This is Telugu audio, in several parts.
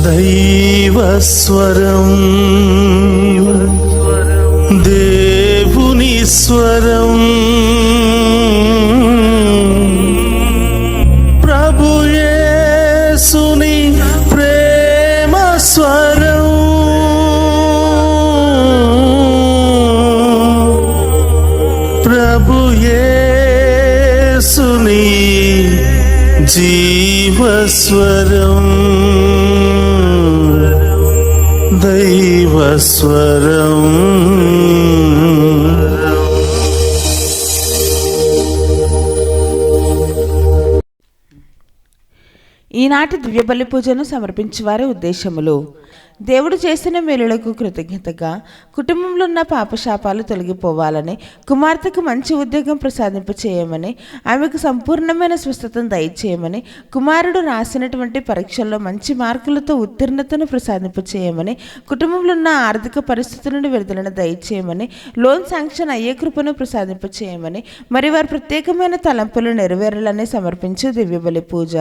దైవస్వరం, దేవుని స్వరం, ప్రభు యేసుని ప్రేమ స్వరం, ప్రభు యేసుని జీవస్వరం, దైవస్వరం. ఈనాటి దివ్యబలి పూజను సమర్పించేవారి ఉద్దేశములు: దేవుడు చేసిన మేలులకు కృతజ్ఞతగా కుటుంబంలో ఉన్న పాపశాపాలు తొలగిపోవాలని, కుమార్తెకు మంచి ఉద్యోగం ప్రసాదింపచేయమని, ఆమెకు సంపూర్ణమైన స్వస్థతను దయచేయమని, కుమారుడు రాసినటువంటి పరీక్షల్లో మంచి మార్కులతో ఉత్తీర్ణతను ప్రసాదింపచేయమని, కుటుంబంలో ఉన్న ఆర్థిక పరిస్థితుల నుండి విడుదలను దయచేయమని, లోన్ శాంక్షన్ అయ్యే కృపను ప్రసాదింపచేయమని, మరి వారి ప్రత్యేకమైన తలంపులు నెరవేరాలని సమర్పించే దివ్యబలి పూజ.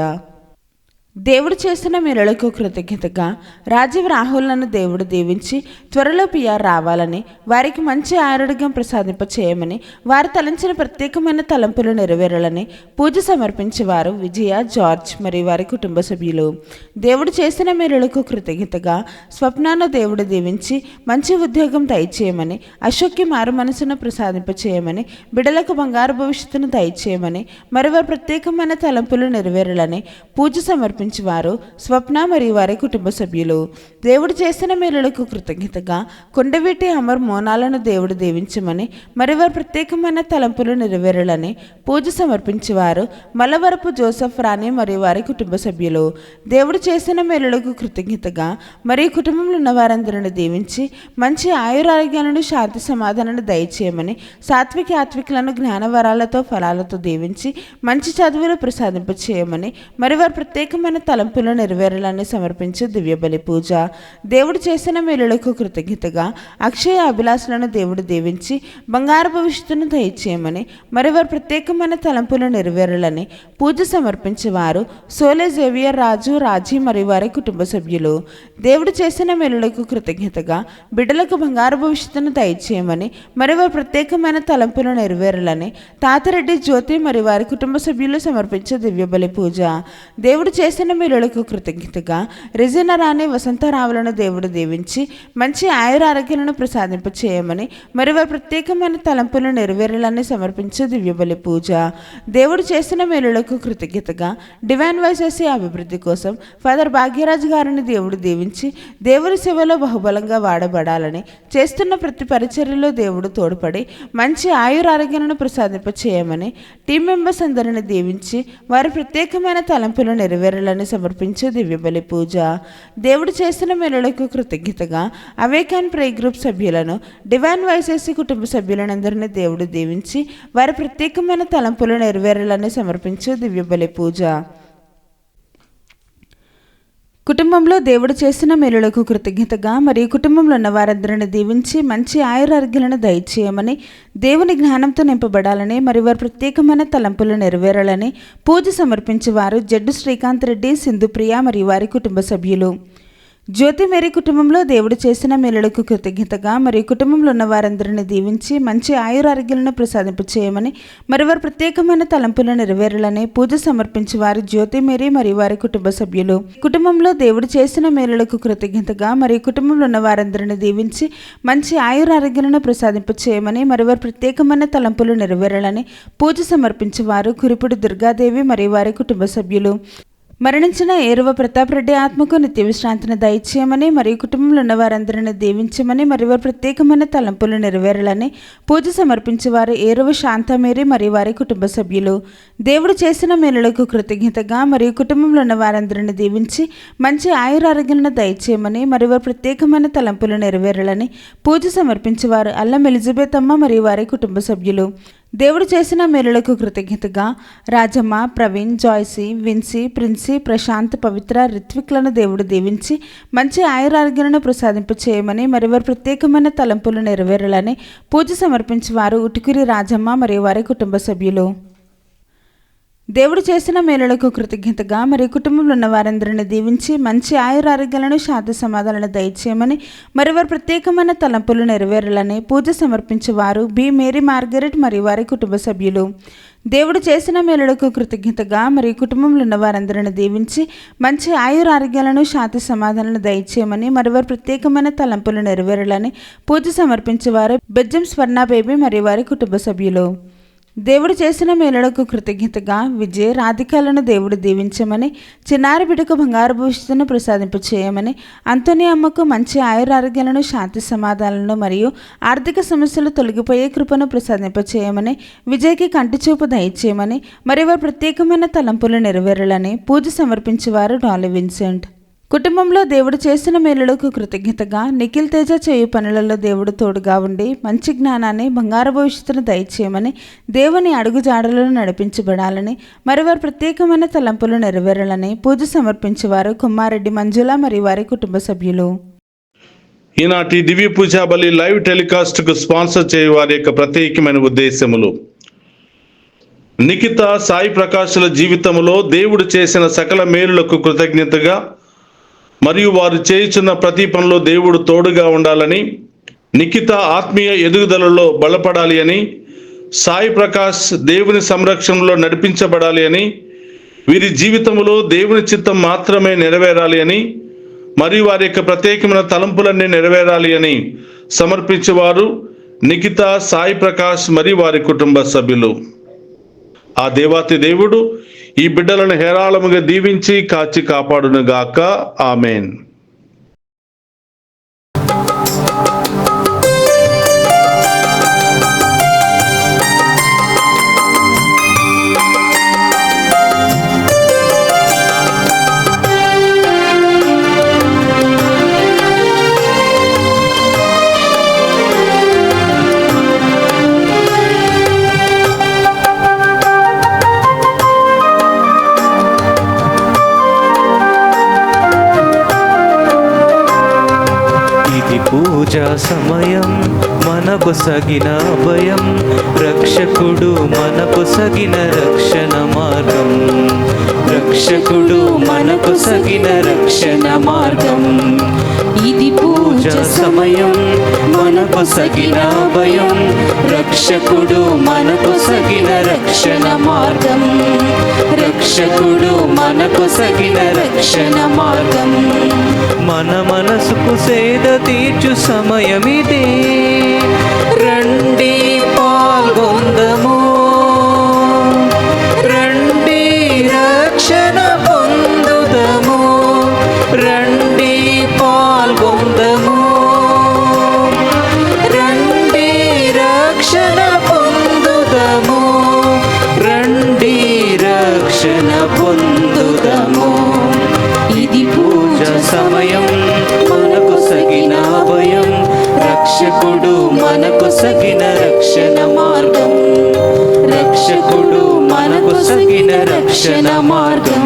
దేవుడు చేసిన మేలులకు కృతజ్ఞతగా రాజీవ్ రాహుల్లను దేవుడు దీవించి త్వరలో పిఆర్ రావాలని, వారికి మంచి ఆరోగ్యం ప్రసాదింపచేయమని, వారు తలంచిన ప్రత్యేకమైన తలంపులు నెరవేరాలని పూజ సమర్పించేవారు విజయ, జార్జ్ మరియు వారి కుటుంబ సభ్యులు. దేవుడు చేసిన మేలులకు కృతజ్ఞతగా స్వప్నాను దేవుడు దీవించి మంచి ఉద్యోగం దయచేయమని, అశోక్కి మారు మనసును ప్రసాదింపచేయమని, బిడలకు బంగారు భవిష్యత్తును దయచేయమని, మరి వారి ప్రత్యేకమైన తలంపులు నెరవేరాలని పూజ సమర్పించి వారు స్వప్న మరియు వారి కుటుంబ సభ్యులు. దేవుడు చేసిన మేలులకు కృతజ్ఞతగా కొండవీటి అమర్ మోనాలను దేవుడు దీవించమని, మరి వారి ప్రత్యేకమైన తలంపులు నెరవేరాలని పూజ సమర్పించేవారు మలవరపు జోసఫ్ రాణి మరియు వారి కుటుంబ సభ్యులు. దేవుడు చేసిన మేలులకు కృతజ్ఞతగా మరియు కుటుంబంలో ఉన్న వారందరిని దీవించి మంచి ఆయురారోగ్యాలను, శాంతి సమాధానాన్ని దయచేయమని, సాత్విక ఆత్వికులను జ్ఞానవరాలతో ఫలాలతో దీవించి మంచి చదువులు ప్రసాదింపచేయమని, మరి వారి ప్రత్యేకమైన తలంపులు నెరవేరాలని సమర్పించే దివ్యబలి పూజ. దేవుడు చేసిన మేలులకు కృతజ్ఞతగా అక్షయ అభిలాషలను దేవుడు దీవించి బంగారు భవిష్యత్తును దయచేయమని, మరి వారి ప్రత్యేకమైన తలంపులు నెరవేరాలని పూజ సమర్పించేవారు సోలే జేవియర్, రాజు, రాజీ మరియు వారి కుటుంబ సభ్యులు. దేవుడు చేసిన మేలులకు కృతజ్ఞతగా బిడ్డలకు బంగారు భవిష్యత్తును దయచేయమని, మరి వారి ప్రత్యేకమైన తలంపులు నెరవేరాలని తాతారెడ్డి జ్యోతి మరియు వారి కుటుంబ సభ్యులు సమర్పించే దివ్యబలి పూజ. దేవుడు చేసిన మేలులకు కృతజ్ఞతగా రెజినా రాణి, వసంతరావులను దేవుడు దీవించి మంచి ఆయురారోగ్యాలను ప్రసాదింపచేయమని, మరి వారి ప్రత్యేకమైన తలంపులు నెరవేరాలని సమర్పించే దివ్యబలి పూజ. దేవుడు చేసిన మేలులకు కృతజ్ఞతగా డివైన్ వైసెస్ అభివృద్ధి కోసం ఫాదర్ భాగ్యరాజు గారిని దేవుడు దీవించి దేవుని సేవలో బహుబలంగా వాడబడాలని, చేస్తున్న ప్రతి పరిచర్యలో దేవుడు తోడ్పడి మంచి ఆయురారోగ్యాలను ప్రసాదింపచేయమని టీం మెంబర్స్ అందరిని దీవించి వారి ప్రత్యేకమైన తలంపులు నెరవేరాలని సమర్పించే దివ్యబలి పూజ. దేవుడు చేసిన మేలులకు కృతజ్ఞతగా అవేకాన్ ప్రే గ్రూప్ సభ్యులను, డివైన్ వైసెస్ కుటుంబ సభ్యులందరినీ దేవుడు దీవించి వారి ప్రత్యేకమైన తలంపులు నెరవేరాలని సమర్పించే దివ్యబలి పూజ. కుటుంబంలో దేవుడు చేసిన మేలులకు కృతజ్ఞతగా మరియు కుటుంబంలో ఉన్న వారందరిని దీవించి మంచి ఆయురారోగ్యాలను దయచేయమని, దేవుని జ్ఞానంతో నింపబడాలని, మరి వారి ప్రత్యేకమైన తలంపులు నెరవేరాలని పూజ సమర్పించేవారు జడ్డు శ్రీకాంత్ రెడ్డి, సింధుప్రియ మరియు వారి కుటుంబ సభ్యులు. జ్యోతి మేరీ కుటుంబంలో దేవుడు చేసిన మేలులకు కృతజ్ఞతగా మరియు కుటుంబంలో ఉన్న వారందరిని దీవించి మంచి ఆయురారోగ్యాలను ప్రసాదింపచేయమని, మరి వారి ప్రత్యేకమైన తలంపులు నెరవేరాలని పూజ సమర్పించేవారు జ్యోతి మేరీ మరియు వారి కుటుంబ సభ్యులు. కుటుంబంలో దేవుడు చేసిన మేలులకు కృతజ్ఞతగా మరియు కుటుంబంలో ఉన్న వారందరిని దీవించి మంచి ఆయురారోగ్యాలను ప్రసాదింపచేయమని, మరి వారి ప్రత్యేకమైన తలంపులు నెరవేరాలని పూజ సమర్పించేవారు కురిపుడి దుర్గాదేవి మరియు వారి కుటుంబ సభ్యులు. మరణించిన ఏరువ ప్రతాప్ రెడ్డి ఆత్మకు నిత్య విశ్రాంతిని దయచేయమని, మరియు కుటుంబంలో ఉన్న వారందరిని దీవించమని, మరియు వారి ప్రత్యేకమైన తలంపులు నెరవేరాలని పూజ సమర్పించేవారు ఏరువ శాంతమేరి మరియు వారి కుటుంబ సభ్యులు. దేవుడు చేసిన మేలులకు కృతజ్ఞతగా మరియు కుటుంబంలో ఉన్న వారందరిని దీవించి మంచి ఆయురారోగ్యాలను దయచేయమని, మరియు వారి ప్రత్యేకమైన తలంపులు నెరవేరాలని పూజ సమర్పించేవారు అల్లం ఎలిజబెత్ అమ్మ మరియు వారి కుటుంబ సభ్యులు. దేవుడు చేసిన మేలులకు కృతజ్ఞతగా రాజమ్మ, ప్రవీణ్, జాయ్సీ, విన్సీ, ప్రిన్సీ, ప్రశాంత్, పవిత్ర, రిత్విక్లను దేవుడు దీవించి మంచి ఆయురారోగ్యాలను ప్రసాదింపచేయమని, మరి వారి ప్రత్యేకమైన తలంపులు నెరవేరాలని పూజ సమర్పించేవారు ఉటుకురి రాజమ్మ మరియు వారి కుటుంబ సభ్యులు. దేవుడు చేసిన మేలులకు కృతజ్ఞతగా మరి కుటుంబంలో ఉన్న వారందరిని దీవించి మంచి ఆయురారోగ్యాలను శాంతి సమాధానాలను దయచేయమని మరి వారి ప్రత్యేకమైన తలంపులు నెరవేరాలని పూజ సమర్పించేవారు బి మేరీ మార్గరెట్ మరియు వారి కుటుంబ సభ్యులు. దేవుడు చేసిన మేలులకు కృతజ్ఞతగా మరి కుటుంబంలో ఉన్న వారందరిని దీవించి మంచి ఆయురారోగ్యాలను శాంతి సమాధానాలను దయచేయమని మరి వారి ప్రత్యేకమైన తలంపులు నెరవేరాలని పూజ సమర్పించేవారు బెజ్జం స్వర్ణ బేబీ మరియు వారి కుటుంబ సభ్యులు. దేవుడు చేసిన మేలులకు కృతజ్ఞతగా విజయ్ రాధికాలను దేవుడు దీవించమని చిన్నారి బిడ్డకు బంగారు భవిష్యత్తును ప్రసాదింప చేయమని అంతోని అమ్మకు మంచి ఆయురారోగ్యాలను శాంతి సమాధానాలను మరియు ఆర్థిక సమస్యలు తొలగిపోయే కృపను ప్రసాదింప చేయమని విజయ్కి కంటి చూపు దయచేయమని మరి వారి ప్రత్యేకమైన తలంపులు నెరవేరాలని పూజ సమర్పించేవారు డాలీ విన్సెంట్. కుటుంబంలో దేవుడు చేసిన మేలులకు కృతజ్ఞతగా నిఖిల్ తేజ చేయు పనులలో దేవుడు తోడుగా ఉండి మంచి జ్ఞానాన్ని బంగారు భవిష్యత్తును దయచేయమని దేవుని అడుగుజాడలను నడిపించబడాలని మరి వారి ప్రత్యేకమైన తలంపులు నెరవేరాలని పూజ సమర్పించేవారు కుమ్మారెడ్డి మంజుల మరియు వారి కుటుంబ సభ్యులు. ఈనాటి దివ్య పూజా బలి లైవ్ టెలికాస్ట్కు స్పాన్సర్ చేయు వారి యొక్క ప్రత్యేకమైన ఉద్దేశములు. నిఖిత సాయి ప్రకాశుల జీవితంలో దేవుడు చేసిన సకల మేలులకు కృతజ్ఞతగా మరియు వారు చేయుచున్న ప్రతి పనిలో దేవుడు తోడుగా ఉండాలని, నిఖిత ఆత్మీయ ఎదుగుదలలో బలపడాలి అని, సాయి ప్రకాష్ దేవుని సంరక్షణలో నడిపించబడాలి అని, వీరి జీవితంలో దేవుని చిత్తం మాత్రమే నెరవేరాలి అని మరియు వారి యొక్క ప్రత్యేకమైన తలంపులన్నీ నెరవేరాలి అని సమర్పించేవారు నిఖిత, సాయి ప్రకాష్ మరియు వారి కుటుంబ సభ్యులు. ఆ దేవాతి దేవుడు ఈ బిడ్డలను హేరాళముగా దీవించి కాచి కాపాడునుగాక. ఆమెన్. పూజా సమయం మనకు సగిన అభయం, రక్షకుడు మనకు సగిన రక్షణ మార్గం, రక్షకుడు మనకు సగిన రక్షణ మార్గం. ఇది పూజా సమయం మనకు సగిన అభయం, రక్షకుడు మనకు సగిన రక్షణ మార్గం, రక్షకుడు మనకు సగిన రక్షణ మార్గం. మన మనసుకు సేద తీర్చు సమయమిదే, రండి పాల్గొందము, రండి రక్షణ పొందుదము, రండి పాల్గొందము, రండి రక్షణ పొందుదము, రండి రక్షణ పొందుదము. ఇది పూజా సమయం మనకు సగిన అభయం, రక్షకుడు మనకు సగిన రక్షణ మార్గం, రక్షకుడు మనకు సగిన రక్షణ మార్గం.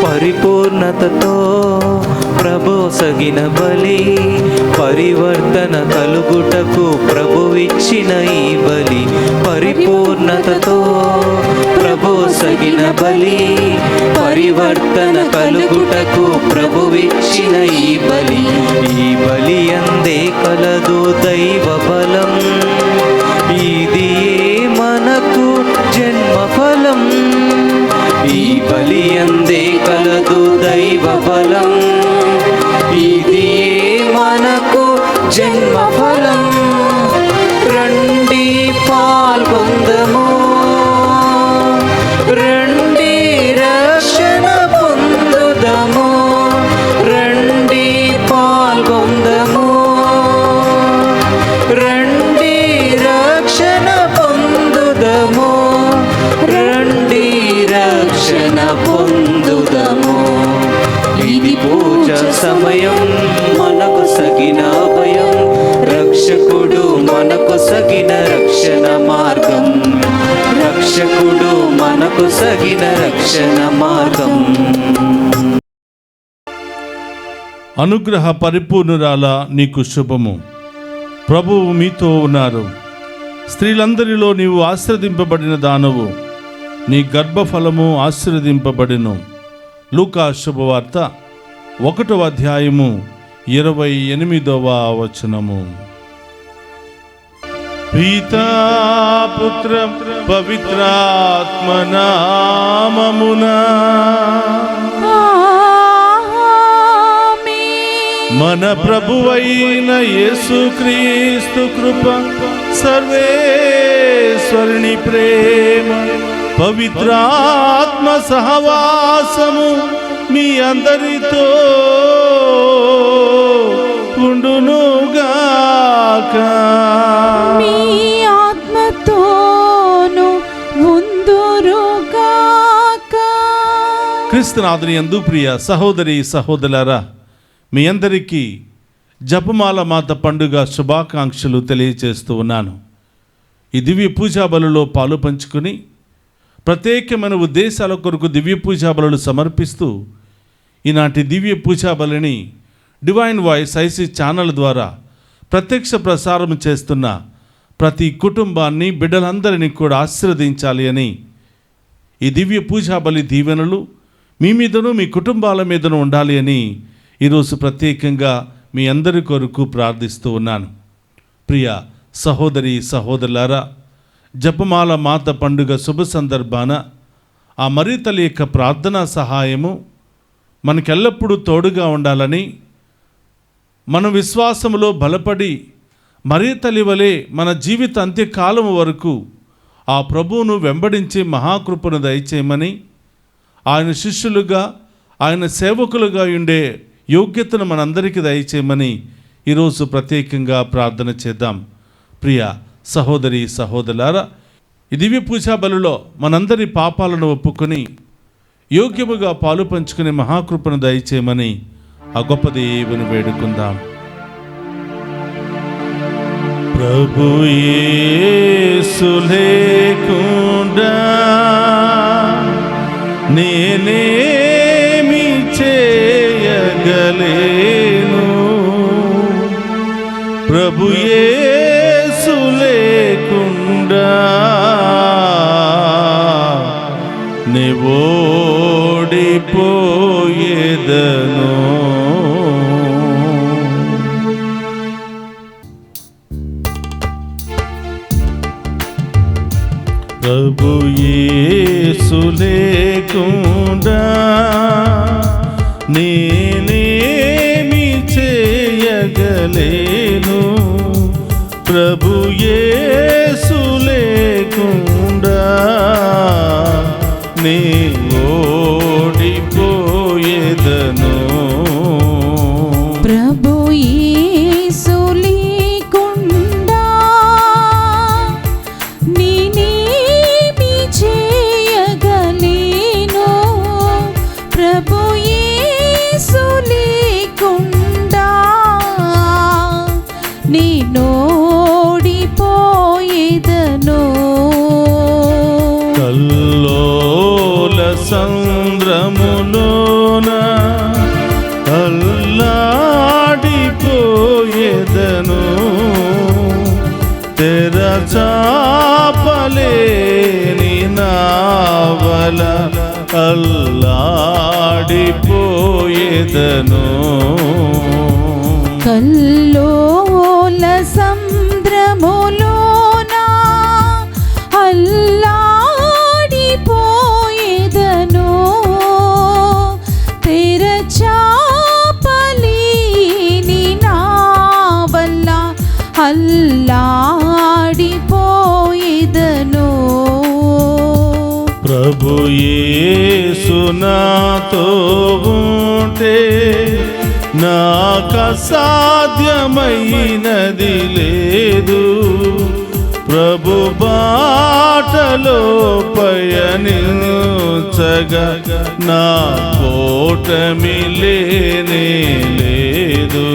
పరిపూర్ణతతో ప్రభోసగిన బలి, పరివర్తన కలుగుటకు ప్రభువిచ్చిన ఈ బలి. పరిపూర్ణతతో ప్రభోసగిన బలి, పరివర్తన కలుగుటకు ప్రభువిచ్చిన ఈ బలి. ఈ బలి అందే కలదు దైవ బలం, ఇది మనకు జన్మ ఫలం. ఈ బలి అందే కలదు దైవ బలం, ఇది మనకు జన్మ ఫలం. రండి పాల్గొందము, రండి రక్షణ పొందుదము, రండి పాల్గొందము, రండి రక్షణ పొందుదము, రండి రక్షణ పొందుదము. ఇది పూజా సమయం మనకు సగిన అభయం, రక్షకుడు మనకు సగిన రక్షణ మార్గం, రక్షకుడు మనకు సగిన రక్షణ మార్గం. అనుగ్రహ పరిపూర్ణురాల నీకు శుభము. ప్రభువు మీతో ఉన్నారు. స్త్రీలందరిలో నీవు ఆశీర్వదింపబడిన దానవు, నీ గర్భఫలము ఆశీర్వదింపబడిను. లూకా శుభవార్త 1వ అధ్యాయము 28వ వచనము. పితా పుత్ర పవిత్రాత్మ నామమునా మన ప్రభువైన యేసుక్రీస్తు కృప, సర్వేశ్వరుని ప్రేమ, పవిత్రాత్మ సహవాసము మీ అందరితో ఉండునుగాక. మీ ఆత్మతోను ఉందురుగాక. క్రీస్తునాథుని యందు ప్రియ సహోదరి సహోదరులారా, మీ అందరికీ జపమాల మాత పండుగ శుభాకాంక్షలు తెలియజేస్తూ ఉన్నాను. ఈ దివ్య పూజా బలులో పాలు పంచుకుని ప్రత్యేకమైన ఉద్దేశాల కొరకు దివ్య పూజా బలులు సమర్పిస్తూ ఈనాటి దివ్య పూజా బలిని డివైన్ వాయిస్ ఐసీ ఛానల్ ద్వారా ప్రత్యక్ష ప్రసారం చేస్తున్న ప్రతి కుటుంబాన్ని, బిడ్డలందరినీ కూడా ఆశీర్వదించాలి అని ఈ దివ్య పూజా బలి దీవెనలు మీ మీదను మీ కుటుంబాల మీదను ఉండాలి అని ఈరోజు ప్రత్యేకంగా మీ అందరి కొరకు ప్రార్థిస్తూ ఉన్నాను. ప్రియ సహోదరి సహోదరులారా, జపమాల మాత పండుగ శుభ సందర్భాన ఆ మరియ తల్లి యొక్క ప్రార్థనా సహాయము మనకెల్లప్పుడూ తోడుగా ఉండాలని, మన విశ్వాసములో బలపడి మరియ తల్లి వలె మన జీవిత అంత్యకాలం వరకు ఆ ప్రభువును వెంబడించే మహాకృపను దయచేయమని, ఆయన శిష్యులుగా ఆయన సేవకులుగా ఉండే యోగ్యతను మనందరికీ దయచేయమని ఈరోజు ప్రత్యేకంగా ప్రార్థన చేద్దాం. ప్రియ సహోదరి సహోదరులారా, ఈ దివ్య పూజా బలిలో మనందరి పాపాలను ఒప్పుకొని యోగ్యముగా పాలు పంచుకునే మహాకృపను దయచేయమని ఆ గొప్ప దేవుని వేడుకుందాం. ప్రభు యేసు లేకుండా నేనేమి చేయగలేను, ప్రభు యేసు లేకుండా ఓడిపోయేదను. ప్రభు యేసు లేకుండా నేనేమి చేయగలేను, ప్రభు యేసు లేకుండా నే ఓడిపోయేదను. ప్రభు యేసు లేకుండా నేనేమి చేయగలేను, ప్రభు యేసు లేకుండా నేను ఓడిపోయేదను. కల్లోల సంద్రములోన అల్లాడిపోయేదను, తెరచాపలేని నావల అల్లాడిపోయేదను. కల్లోల సంద్రములోన అల్లాడిపోయేదను, తెరచాపలేని నావల్ల అల్లాడిపోయేదను. ప్రభు యేసు నాతో ఉంటే నాకు అసాధ్యమైనది లేదు, ప్రభు బాటలో పయనించగా నా ఓటమి లేనే లేదు.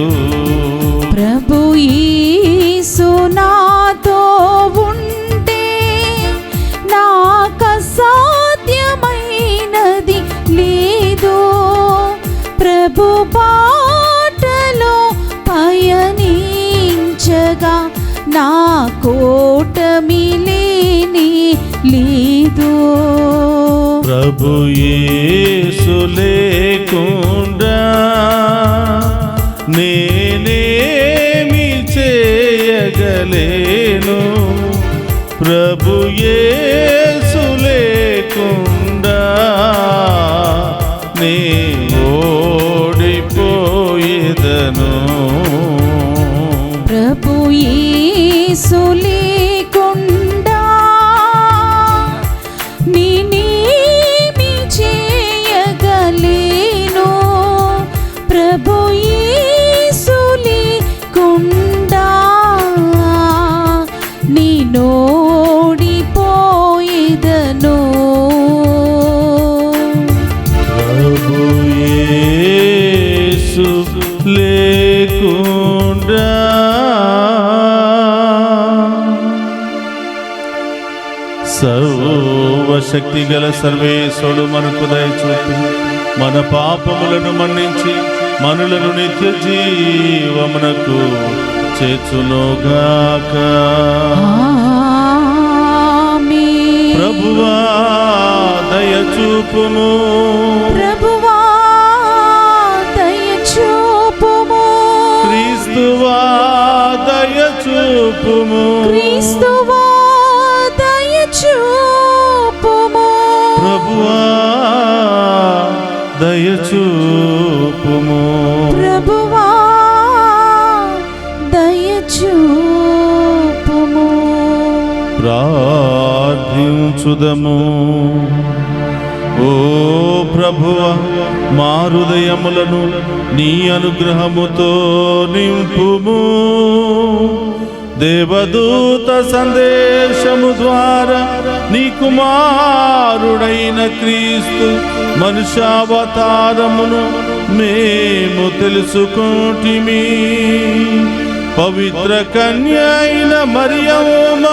ప్రభు యేసు లేకుండా నేనేమి చేయగలేను. ప్రభు యేసు లేకుండా నే ఓడిపోయేదను. ప్రభు యేసు లేకుండా నేనేమి చేయగలేను. ప్రభు యేసు లేకుండా నేనోడిపోయేదను. ప్రభు యేసు లేకుండా సర్వశక్తి గల సర్వేశ్వరుడు మనకు దయచూపి మన పాపములను మన్నించి మనులను నిత్య జీవమునకు చేర్చునుగాక. ఆమేన్. ప్రభువా దయచూపుము. ప్రభువా దయచూపుము. క్రీస్తువా దయచూపుము. క్రీస్తువా దయచూపుము. ప్రభువా దయచూపుము. ప్రభువా దయచూపుము. ప్రార్థించుదము. ఓ ప్రభువా, మా హృదయములను నీ అనుగ్రహముతో నింపుము. దేవదూత సందేశము ద్వారా నీ కుమారుడైన క్రీస్తు మనుష్యావతారమును మేము తెలుసుకుంటిమి. పవిత్ర కన్య అయిన మరియమ్మ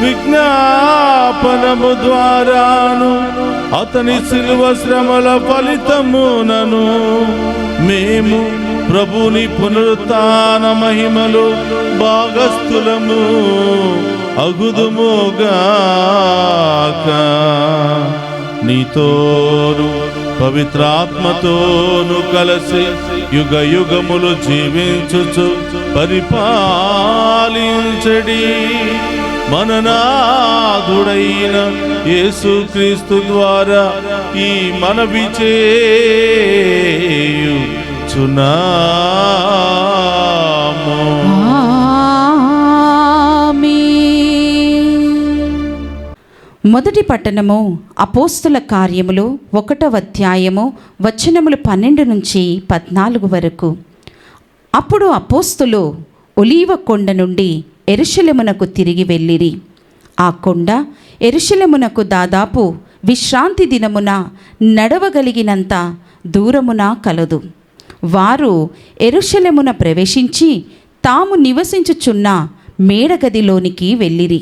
విజ్ఞాపనము ద్వారాను అతని శిలువ శ్రమల ఫలితమునను మేము ప్రభుని పునరుత్థాన మహిమలు భాగస్థులము అగుదుముగాక. నీతోను పవిత్రాత్మతోను కలిసి యుగ యుగములు జీవించుచు పరిపాలించడి మననాథుడైన యేసుక్రీస్తు ద్వారా ఈ మనవి చేయుచున్నాము. ఆమేన్. మొదటి పట్టణము అపోస్తుల కార్యములు 1వ అధ్యాయము వచనములు 12 నుంచి 14 వరకు. అప్పుడు అపోస్తులు ఒలీవ కొండ నుండి యెరూషలేమునకు తిరిగి వెళ్ళిరి. ఆ కొండ యెరూషలేమునకు దాదాపు విశ్రాంతి దినమున నడవగలిగినంత దూరమున కలదు. వారు యెరూషలేమున ప్రవేశించి తాము నివసించుచున్న మేడగదిలోనికి వెళ్ళిరి.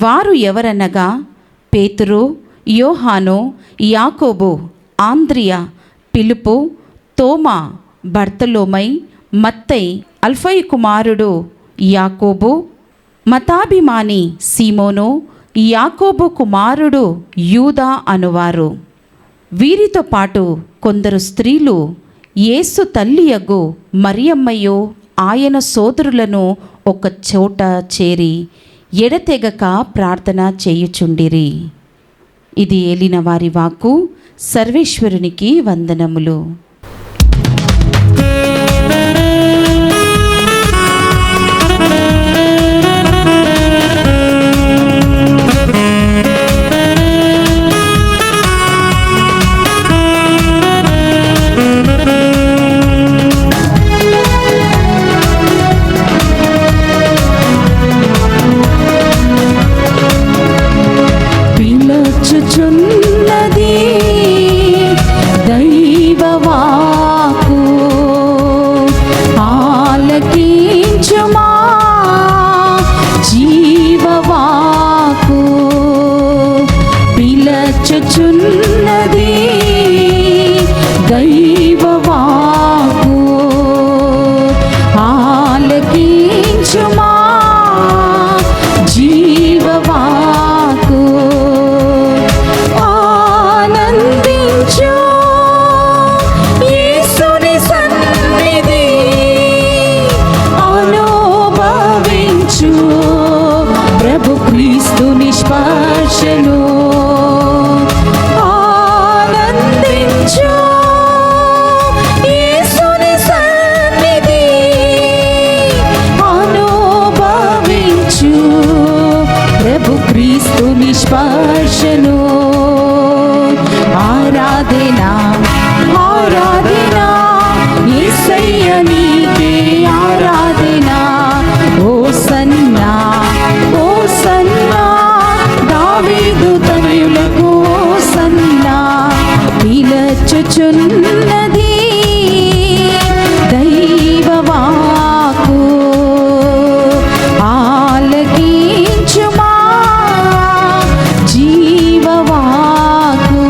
వారు ఎవరనగా పేతురు, యోహాను, యాకోబు, ఆంద్రియ, పిలుపు, తోమా, బర్తలోమై, మత్తై, అల్ఫయి కుమారుడు యాకోబు, మతాభిమాని సీమోను, యాకోబు కుమారుడు యూదా అనువారు. వీరితో పాటు కొందరు స్త్రీలు యేసు తల్లియగు మరియమ్మయో ఆయన సోదరులను ఒక చోట చేరి ఎడతెగక ప్రార్థన చేయుచుండిరి. ఇది ఏలిన వారి వాక్కు. సర్వేశ్వరునికి వందనములు. పిలచుచున్నది దైవవాకు, ఆలకించుమా జీవవాకు. పిలచుచున్నది దైవవాకు, ఆలకించుమా జీవవాకు. చేసెను. ఆరాధన ఆరాధన యేసయ్య నీకే ఆరాధన. హోసన్నా హోసన్నా దావీదు తనయులకు హోసన్నా. పిలచుచున్నది దైవవాకు ఆలకించుమా జీవవాకు.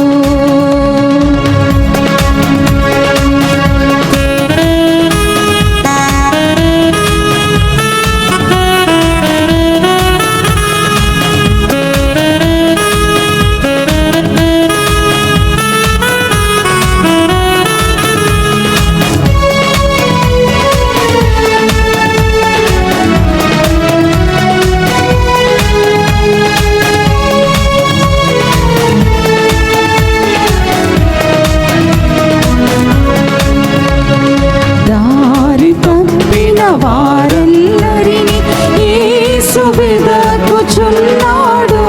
దారి తప్పిన వారెల్లరిని యేసు వెదకుచున్నాడు.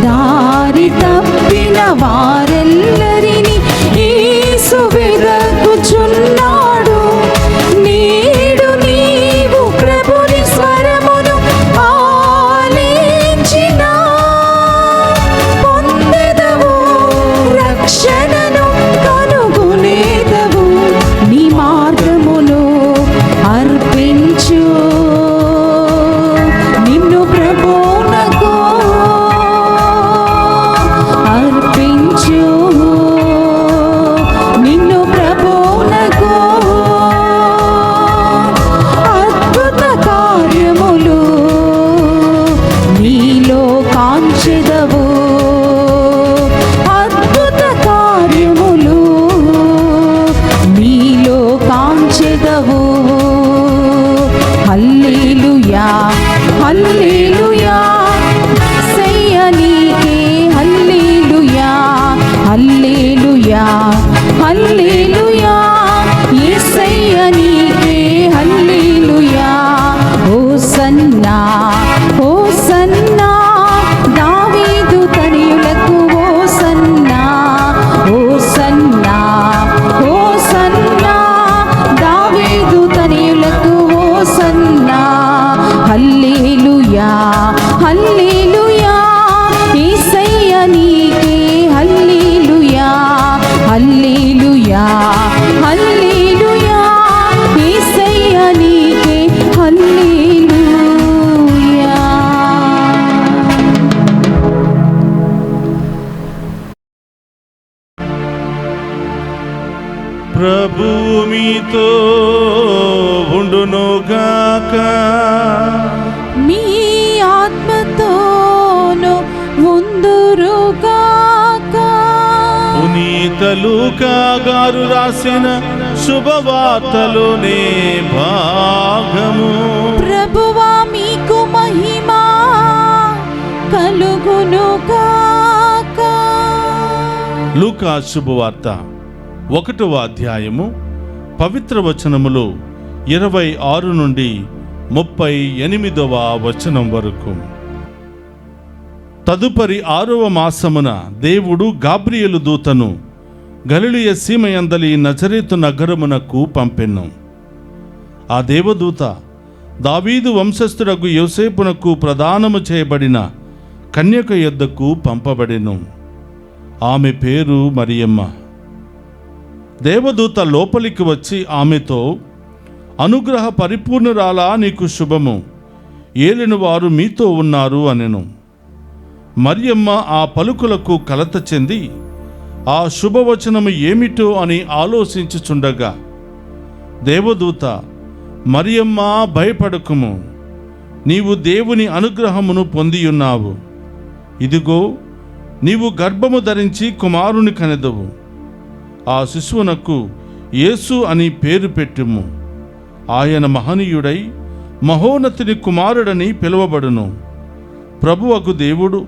దారి తప్పిన వారెల్లరిని యేసు వెదకుచున్నాడు. నేడు నీవు ప్రభుని స్వరమును ఆలించినా పొందెదవు రక్షణను కనుగొనేదవు. నీ మార్గమును అర్పించు నిన్ను ప్రభువునకు అర్పించు నిన్ను ప్రభువునకు. అద్భుత కార్యములు నీలో కాంచెదవు. అద్భుత కార్యములు నీలో కాంచెదవు. హల్లెలూయా హల్లెలూయా యేసయ్య నీకే హల్లెలూయా. హల్లెలూయా హల్లెలూయా యేసయ్య నీకే హల్లెలూయా. హోసన్నా హోసన్నా దావీదు తనయులకు హోసన్నా. హోసన్నా హోసన్నా దావీదు తనయులకు హోసన్నా. హల్లెలూయా హల్లెలూయా యేసయ్య నీకే హల్లెలూయా. హల్లెలూయా హల్లెలూయా యేసయ్య నీకే హల్లెలూయా. ప్రభువు మీతో ఉండునుగాక. మీ ఆత్మతోను ముందురుగాక. పునీత లూకా గారు రాసిన శుభవార్తలోనే భాగము. ప్రభువా మీకు మహిమా కలుగునుగాక. లూకా శుభవార్త 1వ అధ్యాయము పవిత్ర వచనములు 26 నుండి 38వ వచనం వరకు. తదుపరి 6వ మాసమున దేవుడు గాబ్రియేలు దూతను గలిలయ సీమయందలి నజరేతు నగరమునకు పంపెను. ఆ దేవదూత దావీదు వంశస్థుడగు యోసేపునకు ప్రదానము చేయబడిన కన్యక యొద్దకు పంపబడెను. ఆమె పేరు మరియమ్మ. దేవదూత లోపలికి వచ్చి ఆమెతో, అనుగ్రహ పరిపూర్ణురాలా, నీకు శుభము, ఏలిన వారు మీతో ఉన్నారు అనెను. మరియమ్మ ఆ పలుకులకు కలత చెంది ఆ శుభవచనము ఏమిటో అని ఆలోచించుచుండగా దేవదూత, మరియమ్మ భయపడకుము, నీవు దేవుని అనుగ్రహమును పొందియున్నావు. ఇదిగో, నీవు గర్భము ధరించి కుమారుని కనెదవు. ఆ శిశువునకు యేసు అని పేరు పెట్టుము. ఆయన మహనీయుడై మహోన్నతుని కుమారుడని పిలువబడును. ప్రభువకు దేవుడు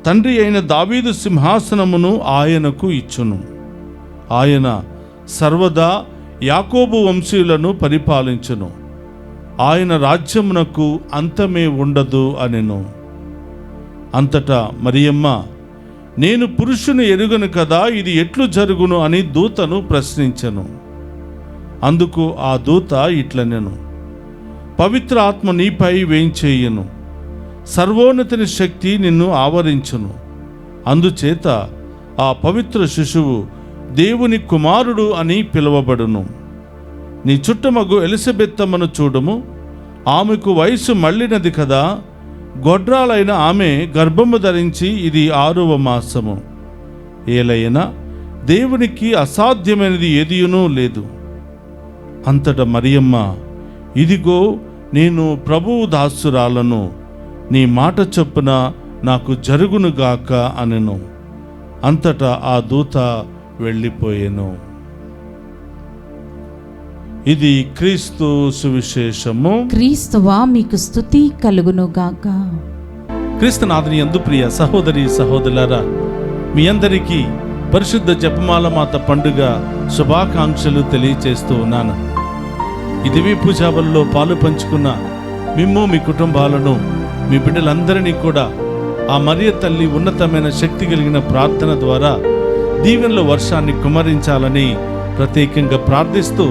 తండ్రి అయిన దావీదు సింహాసనమును ఆయనకు ఇచ్చును. ఆయన సర్వదా యాకోబు వంశీయులను పరిపాలించును. ఆయన రాజ్యమునకు అంతమే ఉండదు అనెను. అంతటా మరియమ్మ నేను పురుషుని ఎరుగను కదా, ఇది ఎట్లు జరుగును అని దూతను ప్రశ్నించెను. అందుకు ఆ దూత ఇట్లనెను, పవిత్ర ఆత్మ నీపై వేంచేయును, సర్వోన్నతిని శక్తి నిన్ను ఆవరించును. అందుచేత ఆ పవిత్ర శిశువు దేవుని కుమారుడు అని పిలువబడును. నీ చుట్టమగు ఎలిజబెత్తమ్మను చూడుము, ఆమెకు వయసు మళ్ళినది కదా, గొడ్రాలైన ఆమె గర్భము ధరించి ఇది 6వ మాసము. ఏలైనా దేవునికి అసాధ్యమైనది ఏదియునూ లేదు. అంతటా మరియమ్మ, ఇదిగో నేను ప్రభువు దాసురాలను, నీ మాట చొప్పున నాకు జరుగునుగాక అనెను. అంతటా ఆ దూత వెళ్ళిపోయెను. ఇది క్రీస్తు సువిశేషము. క్రీస్తువా మీకు స్తుతి కలుగునుగాక. క్రీస్తునాథుని యందు ప్రియ సహోదరి సహోదరులారా, మీ అందరికీ పరిశుద్ధ జపమాల మాత పండుగ శుభాకాంక్షలు తెలియచేస్తూ ఉన్నాను. ఈ దివ్య పూజాబలిలో పాలు పంచుకున్న మిమ్ము, మీ కుటుంబాలను, మీ బిడ్డలందరినీ కూడా ఆ మరియ తల్లి ఉన్నతమైన శక్తి కలిగిన ప్రార్థన ద్వారా దీవెనల వర్షాన్ని కుమ్మరించాలని ప్రత్యేకంగా ప్రార్థిస్తూ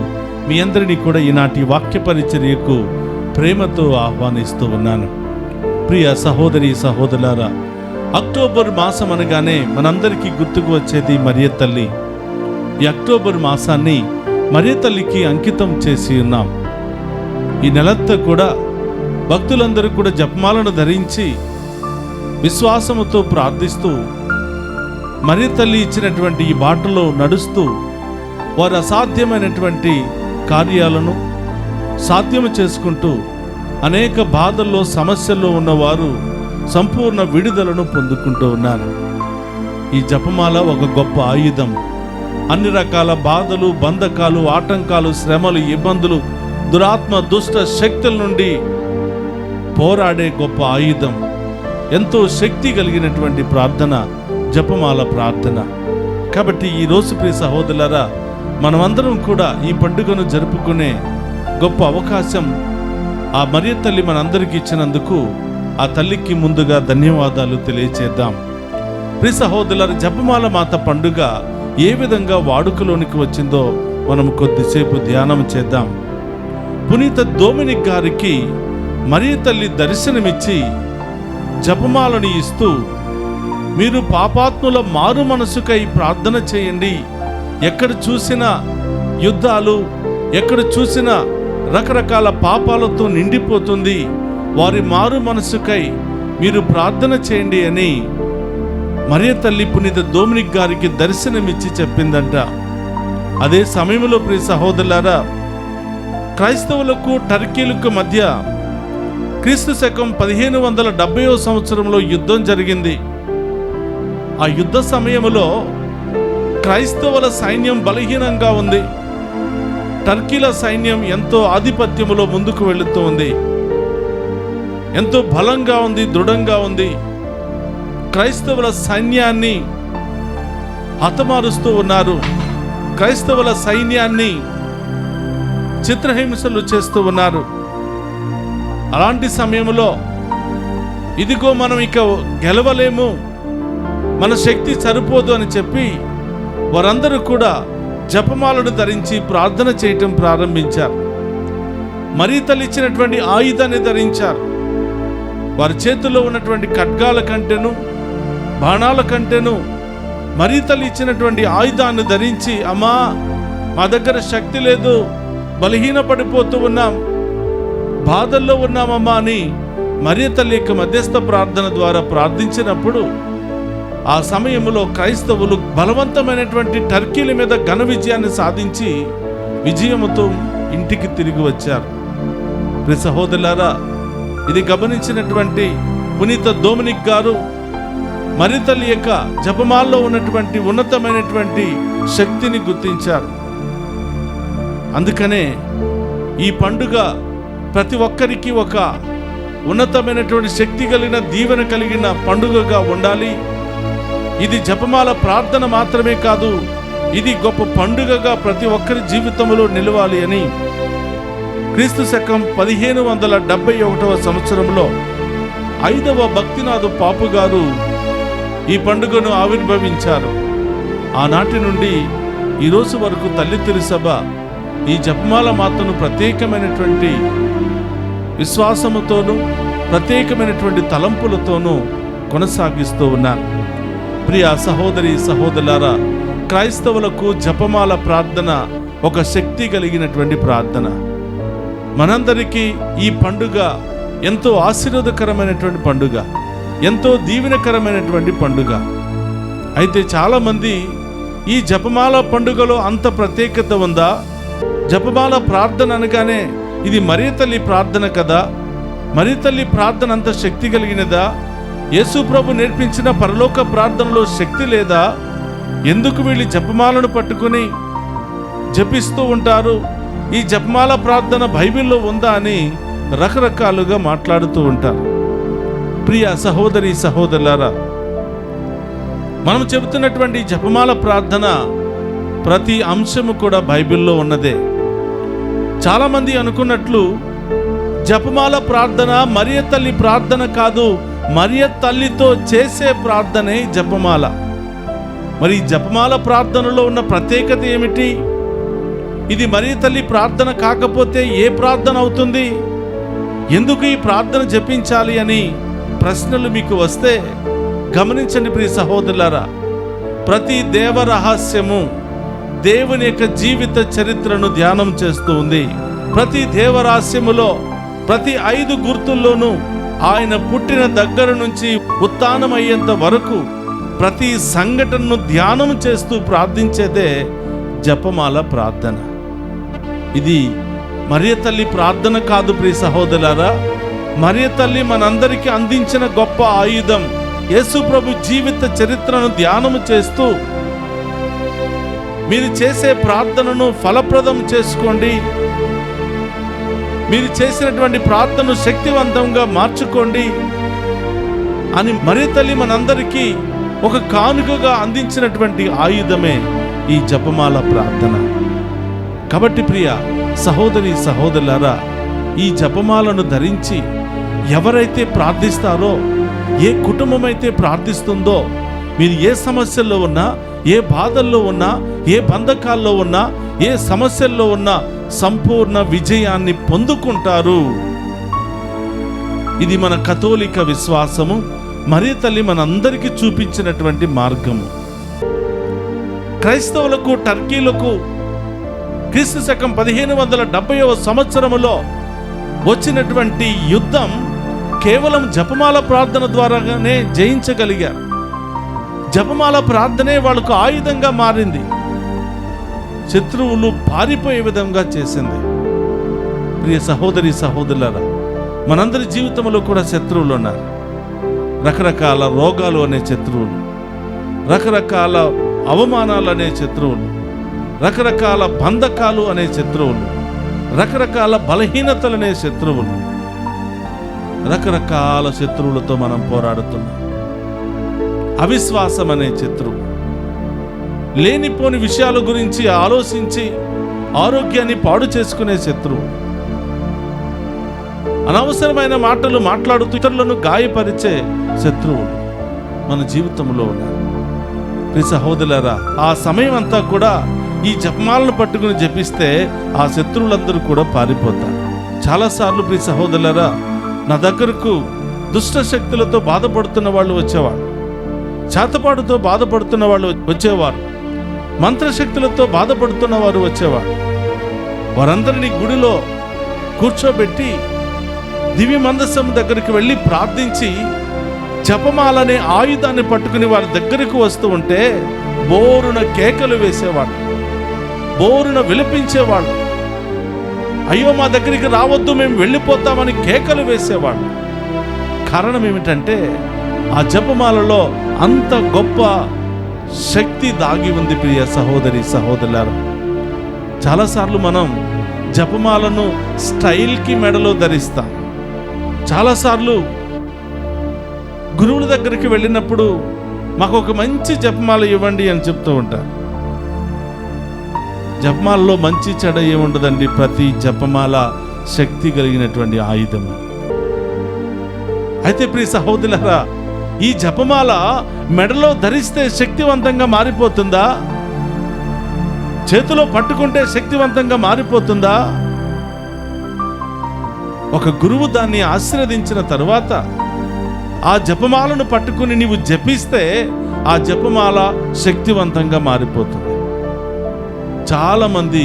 మీ అందరినీ కూడా ఈనాటి వాక్య పరిచర్యకు ప్రేమతో ఆహ్వానిస్తూ ఉన్నాను. ప్రియ సహోదరి సహోదరులారా, అక్టోబర్ మాసం అనగానే మనందరికీ గుర్తుకు వచ్చేది మరియ తల్లి. ఈ అక్టోబర్ మాసాన్ని మరియ తల్లికి అంకితం చేసి ఉన్నాం. ఈ నెలంతా కూడా భక్తులందరూ కూడా జపమాలను ధరించి విశ్వాసముతో ప్రార్థిస్తూ మరియ తల్లి ఇచ్చినటువంటి ఈ బాటలో నడుస్తూ వారు అసాధ్యమైనటువంటి కార్యాలను సాధ్యము చేసుకుంటూ అనేక బాధల్లో సమస్యల్లో ఉన్నవారు సంపూర్ణ విడుదలను పొందుకుంటూ ఉన్నారు. ఈ జపమాల ఒక గొప్ప ఆయుధం. అన్ని రకాల బాధలు, బంధకాలు, ఆటంకాలు, శ్రమలు, ఇబ్బందులు, దురాత్మ దుష్ట శక్తుల నుండి పోరాడే గొప్ప ఆయుధం. ఎంతో శక్తి కలిగినటువంటి ప్రార్థన జపమాల ప్రార్థన. కాబట్టి ఈరోజు ప్రియ సహోదరులారా, మనమందరం కూడా ఈ పండుగను జరుపుకునే గొప్ప అవకాశం ఆ మరియ తల్లి మనందరికీ ఇచ్చినందుకు ఆ తల్లికి ముందుగా ధన్యవాదాలు తెలియచేద్దాం. ప్రియ సహోదరులారా, జపమాల మాత పండుగ ఏ విధంగా వాడుకలోనికి వచ్చిందో మనం కొద్దిసేపు ధ్యానం చేద్దాం. పునీత డొమినిక్ గారికి మరియ తల్లి దర్శనమిచ్చి జపమాలను ఇస్తూ, మీరు పాపాత్ముల మారు మనసుకై ప్రార్థన చేయండి, ఎక్కడ చూసినా యుద్ధాలు, ఎక్కడ చూసినా రకరకాల పాపాలతో నిండిపోతుంది, వారి మారు మనసుకై మీరు ప్రార్థన చేయండి అని మరియ తల్లి పునీత డొమినిక్ గారికి దర్శనమిచ్చి చెప్పిందంట. అదే సమయంలో ప్రియ సహోదరులారా, క్రైస్తవులకు టర్కీలకు మధ్య క్రీస్తు శకం 1570వ సంవత్సరంలో యుద్ధం జరిగింది. ఆ యుద్ధ సమయంలో క్రైస్తవుల సైన్యం బలహీనంగా ఉంది. టర్కీల సైన్యం ఎంతో ఆధిపత్యములో ముందుకు వెళుతూ ఉంది, ఎంతో బలంగా ఉంది, దృఢంగా ఉంది. క్రైస్తవుల సైన్యాన్ని హతమారుస్తూ ఉన్నారు. క్రైస్తవుల సైన్యాన్ని చిత్రహింసలు చేస్తూ ఉన్నారు. అలాంటి సమయంలో ఇదిగో మనం ఇక గెలవలేము, మన శక్తి సరిపోదు అని చెప్పి వారందరూ కూడా జపమాలను ధరించి ప్రార్థన చేయటం ప్రారంభించారు. మరియ తల్లి ఇచ్చినటువంటి ఆయుధాన్ని ధరించారు. వారి చేతుల్లో ఉన్నటువంటి ఖడ్గాల కంటేను, బాణాల కంటేను మరియ తల్లి ఇచ్చినటువంటి ఆయుధాన్ని ధరించి, అమ్మా మా దగ్గర శక్తి లేదు, బలహీనపడిపోతూ ఉన్నాం, బాధల్లో ఉన్నామమ్మా అని మరియ తల్లి యొక్క మధ్యస్థ ప్రార్థన ద్వారా ప్రార్థించినప్పుడు ఆ సమయంలో క్రైస్తవులు బలవంతమైనటువంటి టర్కీల మీద ఘన విజయాన్ని సాధించి విజయముతో ఇంటికి తిరిగి వచ్చారు. ప్రియ సహోదరులారా, ఇది గమనించినటువంటి పునీత డొమినిక్ గారు మరియ తల్లి యొక్క జపమాల్లో ఉన్నటువంటి ఉన్నతమైనటువంటి శక్తిని గుర్తించారు. అందుకనే ఈ పండుగ ప్రతి ఒక్కరికి ఒక ఉన్నతమైనటువంటి శక్తి కలిగిన, దీవెన కలిగిన పండుగగా ఉండాలి. ఇది జపమాల ప్రార్థన మాత్రమే కాదు, ఇది గొప్ప పండుగగా ప్రతి ఒక్కరి జీవితంలో నిలవాలి అని క్రీస్తు శకం 1571వ సంవత్సరంలో 5వ భక్తినాథు పాపు గారు ఈ పండుగను ఆవిర్భవించారు. ఆనాటి నుండి ఈరోజు వరకు తల్లి తిరుసభ ఈ జపమాల మాతను ప్రత్యేకమైనటువంటి విశ్వాసముతోనూ ప్రత్యేకమైనటువంటి తలంపులతోనూ కొనసాగిస్తూ ఉన్నారు. ప్రియ సహోదరి సహోదరులారా, క్రైస్తవులకు జపమాల ప్రార్థన ఒక శక్తి కలిగినటువంటి ప్రార్థన. మనందరికీ ఈ పండుగ ఎంతో ఆశీర్వాదకరమైనటువంటి పండుగ, ఎంతో దీవెనకరమైనటువంటి పండుగ. అయితే చాలామంది ఈ జపమాల పండుగలో అంత ప్రత్యేకత ఉందా? జపమాల ప్రార్థన అనగానే ఇది మరియ తల్లి ప్రార్థన కదా, మరియ తల్లి ప్రార్థన అంత శక్తి కలిగినదా? యేసు ప్రభు నేర్పించిన పరలోక ప్రార్థనలో శక్తి లేదా? ఎందుకు వీళ్ళు జపమాలను పట్టుకుని జపిస్తూ ఉంటారు? ఈ జపమాల ప్రార్థన బైబిల్లో ఉందా అని రకరకాలుగా మాట్లాడుతూ ఉంటారు. ప్రియ సహోదరి సహోదరులారా, మనం చెబుతున్నటువంటి జపమాల ప్రార్థన ప్రతి అంశము కూడా బైబిల్లో ఉన్నదే. చాలామంది అనుకున్నట్లు జపమాల ప్రార్థన మరియ తల్లి ప్రార్థన కాదు, మరియ తల్లితో చేసే ప్రార్థనే జపమాల. మరి జపమాల ప్రార్థనలో ఉన్న ప్రత్యేకత ఏమిటి? ఇది మరియ తల్లి ప్రార్థన కాకపోతే ఏ ప్రార్థన అవుతుంది? ఎందుకు ఈ ప్రార్థన జపించాలి అని ప్రశ్నలు మీకు వస్తే గమనించండి ప్రియ సహోదరులారా, ప్రతి దేవ రహస్యము దేవుని యొక్క జీవిత చరిత్రను ధ్యానం చేస్తూ ఉంది. ప్రతి దేవరహస్యములో ప్రతి 5 గుర్తుల్లోనూ ఆయన పుట్టిన దగ్గర నుంచి ఉత్థానమయ్యేంత వరకు ప్రతి సంఘటనను ధ్యానం చేస్తూ ప్రార్థించేదే జపమాల ప్రార్థన. ఇది మరియ తల్లి ప్రార్థన కాదు ప్రియ సహోదరులారా, మరియ తల్లి మనందరికీ అందించిన గొప్ప ఆయుధం. యేసు ప్రభు జీవిత చరిత్రను ధ్యానము చేస్తూ మీరు చేసే ప్రార్థనను ఫలప్రదం చేసుకోండి, మీరు చేసినటువంటి ప్రార్థనను శక్తివంతంగా మార్చుకోండి అని మరియ తల్లి మనందరికీ ఒక కానుకగా అందించినటువంటి ఆయుధమే ఈ జపమాల ప్రార్థన. కాబట్టి ప్రియ సహోదరి సహోదరులారా, ఈ జపమాలను ధరించి ఎవరైతే ప్రార్థిస్తారో, ఏ కుటుంబం అయితే ప్రార్థిస్తుందో, మీరు ఏ సమస్యల్లో ఉన్నా, ఏ బాధల్లో ఉన్నా, ఏ బంధకాల్లో ఉన్నా, ఏ సమస్యల్లో ఉన్నా సంపూర్ణ విజయాన్ని పొందుకుంటారు. ఇది మన కథోలిక విశ్వాసము. మరియ తల్లి మనందరికీ చూపించినటువంటి మార్గము. క్రైస్తవులకు టర్కీలకు క్రీస్తు శకం 1570వ సంవత్సరములో వచ్చినటువంటి యుద్ధం కేవలం జపమాల ప్రార్థన ద్వారానే జయించగలిగారు. జపమాల ప్రార్థనే వాళ్ళకు ఆయుధంగా మారింది, శత్రువులు పారిపోయే విధంగా చేసింది. ప్రియ సహోదరి సహోదరులారా, మనందరి జీవితంలో కూడా శత్రువులు ఉన్నారు. రకరకాల రోగాలు అనే శత్రువులు, రకరకాల అవమానాలు అనే శత్రువులు, రకరకాల బంధకాలు అనే శత్రువులు, రకరకాల బలహీనతలు అనే శత్రువులు, రకరకాల శత్రువులతో మనం పోరాడుతున్నాం. అవిశ్వాసం అనే శత్రువు, లేనిపోని విషయాల గురించి ఆలోచించి ఆరోగ్యాన్ని పాడు చేసుకునే శత్రువు, అనవసరమైన మాటలు మాట్లాడుతూ ఇతరులను గాయపరిచే శత్రువులు మన జీవితంలో ఉన్నారు. ప్రియ సహోదరులారా, ఆ సమయం అంతా కూడా ఈ జపమాలను పట్టుకుని జపిస్తే ఆ శత్రువులందరూ కూడా పారిపోతారు. చాలాసార్లు ప్రియ సహోదరులారా, నా దగ్గరకు దుష్ట శక్తులతో బాధపడుతున్న వాళ్ళు వచ్చేవారు, చేతపాటుతో బాధపడుతున్న వాళ్ళు వచ్చేవారు, మంత్రశక్తులతో బాధపడుతున్న వారు వచ్చేవారు. వారందరినీ గుడిలో కూర్చోబెట్టి దివ్య మందసం దగ్గరికి వెళ్ళి ప్రార్థించి జపమాలనే ఆయుధాన్ని పట్టుకుని వారి దగ్గరకు వస్తూ ఉంటే బోరున కేకలు వేసేవాడు, బోరున విలపించేవాడు. అయ్యో మా దగ్గరికి రావద్దు, మేము వెళ్ళిపోతామని కేకలు వేసేవాడు. కారణం ఏమిటంటే ఆ జపమాలలో అంత గొప్ప శక్తి దాగి ఉంది. ప్రియ సహోదరి సహోదరులారా, చాలాసార్లు మనం జపమాలను స్టైల్కి మెడలో ధరిస్తాం. చాలాసార్లు గురువుల దగ్గరికి వెళ్ళినప్పుడు మాకు ఒక మంచి జపమాల ఇవ్వండి అని చెప్తూ ఉంటారు. జపమాలలో మంచి చెడ ఏముండదండి, ప్రతి జపమాల శక్తి కలిగినటువంటి ఆయుధం. అయితే ప్రియ సహోదరులారా, ఈ జపమాల మెడలో ధరిస్తే శక్తివంతంగా మారిపోతుందా? చేతిలో పట్టుకుంటే శక్తివంతంగా మారిపోతుందా? ఒక గురువు దాన్ని ఆశీర్వదించిన తరువాత ఆ జపమాలను పట్టుకుని నీవు జపిస్తే ఆ జపమాల శక్తివంతంగా మారిపోతుంది. చాలామంది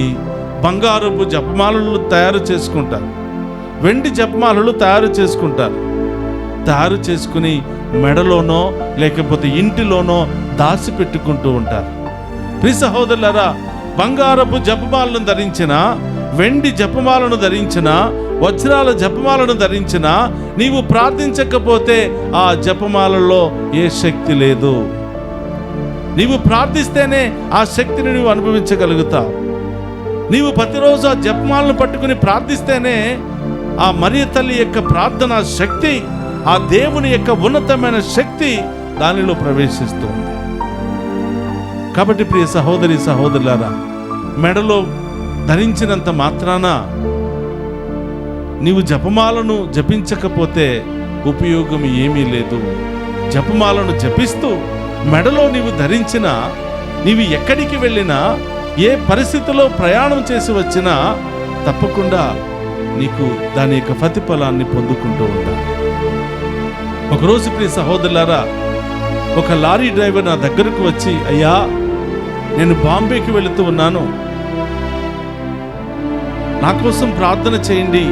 బంగారపు జపమాలలు తయారు చేసుకుంటారు, వెండి జపమాలలు తయారు చేసుకుని మెడలోనో లేకపోతే ఇంటిలోనో దాచిపెట్టుకుంటూ ఉంటారు. ప్రియ సహోదరులారా, బంగారపు జపమాలను ధరించిన, వెండి జపమాలను ధరించిన, వజ్రాల జపమాలను ధరించిన నీవు ప్రార్థించకపోతే ఆ జపమాలలో ఏ శక్తి లేదు. నీవు ప్రార్థిస్తేనే ఆ శక్తిని నువ్వు అనుభవించగలుగుతావు. నీవు ప్రతిరోజు ఆ జపమాలను పట్టుకుని ప్రార్థిస్తేనే ఆ మరియ తల్లి యొక్క ప్రార్థన శక్తి, ఆ దేవుని యొక్క ఉన్నతమైన శక్తి దానిలో ప్రవేశిస్తుంది. కాబట్టి ప్రియ సహోదరి సహోదరులారా, మెడలో ధరించినంత మాత్రాన నీవు జపమాలను జపించకపోతే ఉపయోగం ఏమీ లేదు. జపమాలను జపిస్తూ మెడలో నీవు ధరించినా, నీవు ఎక్కడికి వెళ్ళినా, ఏ పరిస్థితిలో ప్రయాణం చేసి వచ్చినా తప్పకుండా నీకు దాని యొక్క ప్రతిఫలాన్ని పొందుకుంటూ ఉంటావు. ఒకరోజు ప్రియ సహోదరులారా, ఒక లారీ డ్రైవర్ నా దగ్గరకు వచ్చి, అయ్యా నేను బాంబేకి వెళుతూ ఉన్నాను, నా కోసం ప్రార్థన చేయండి,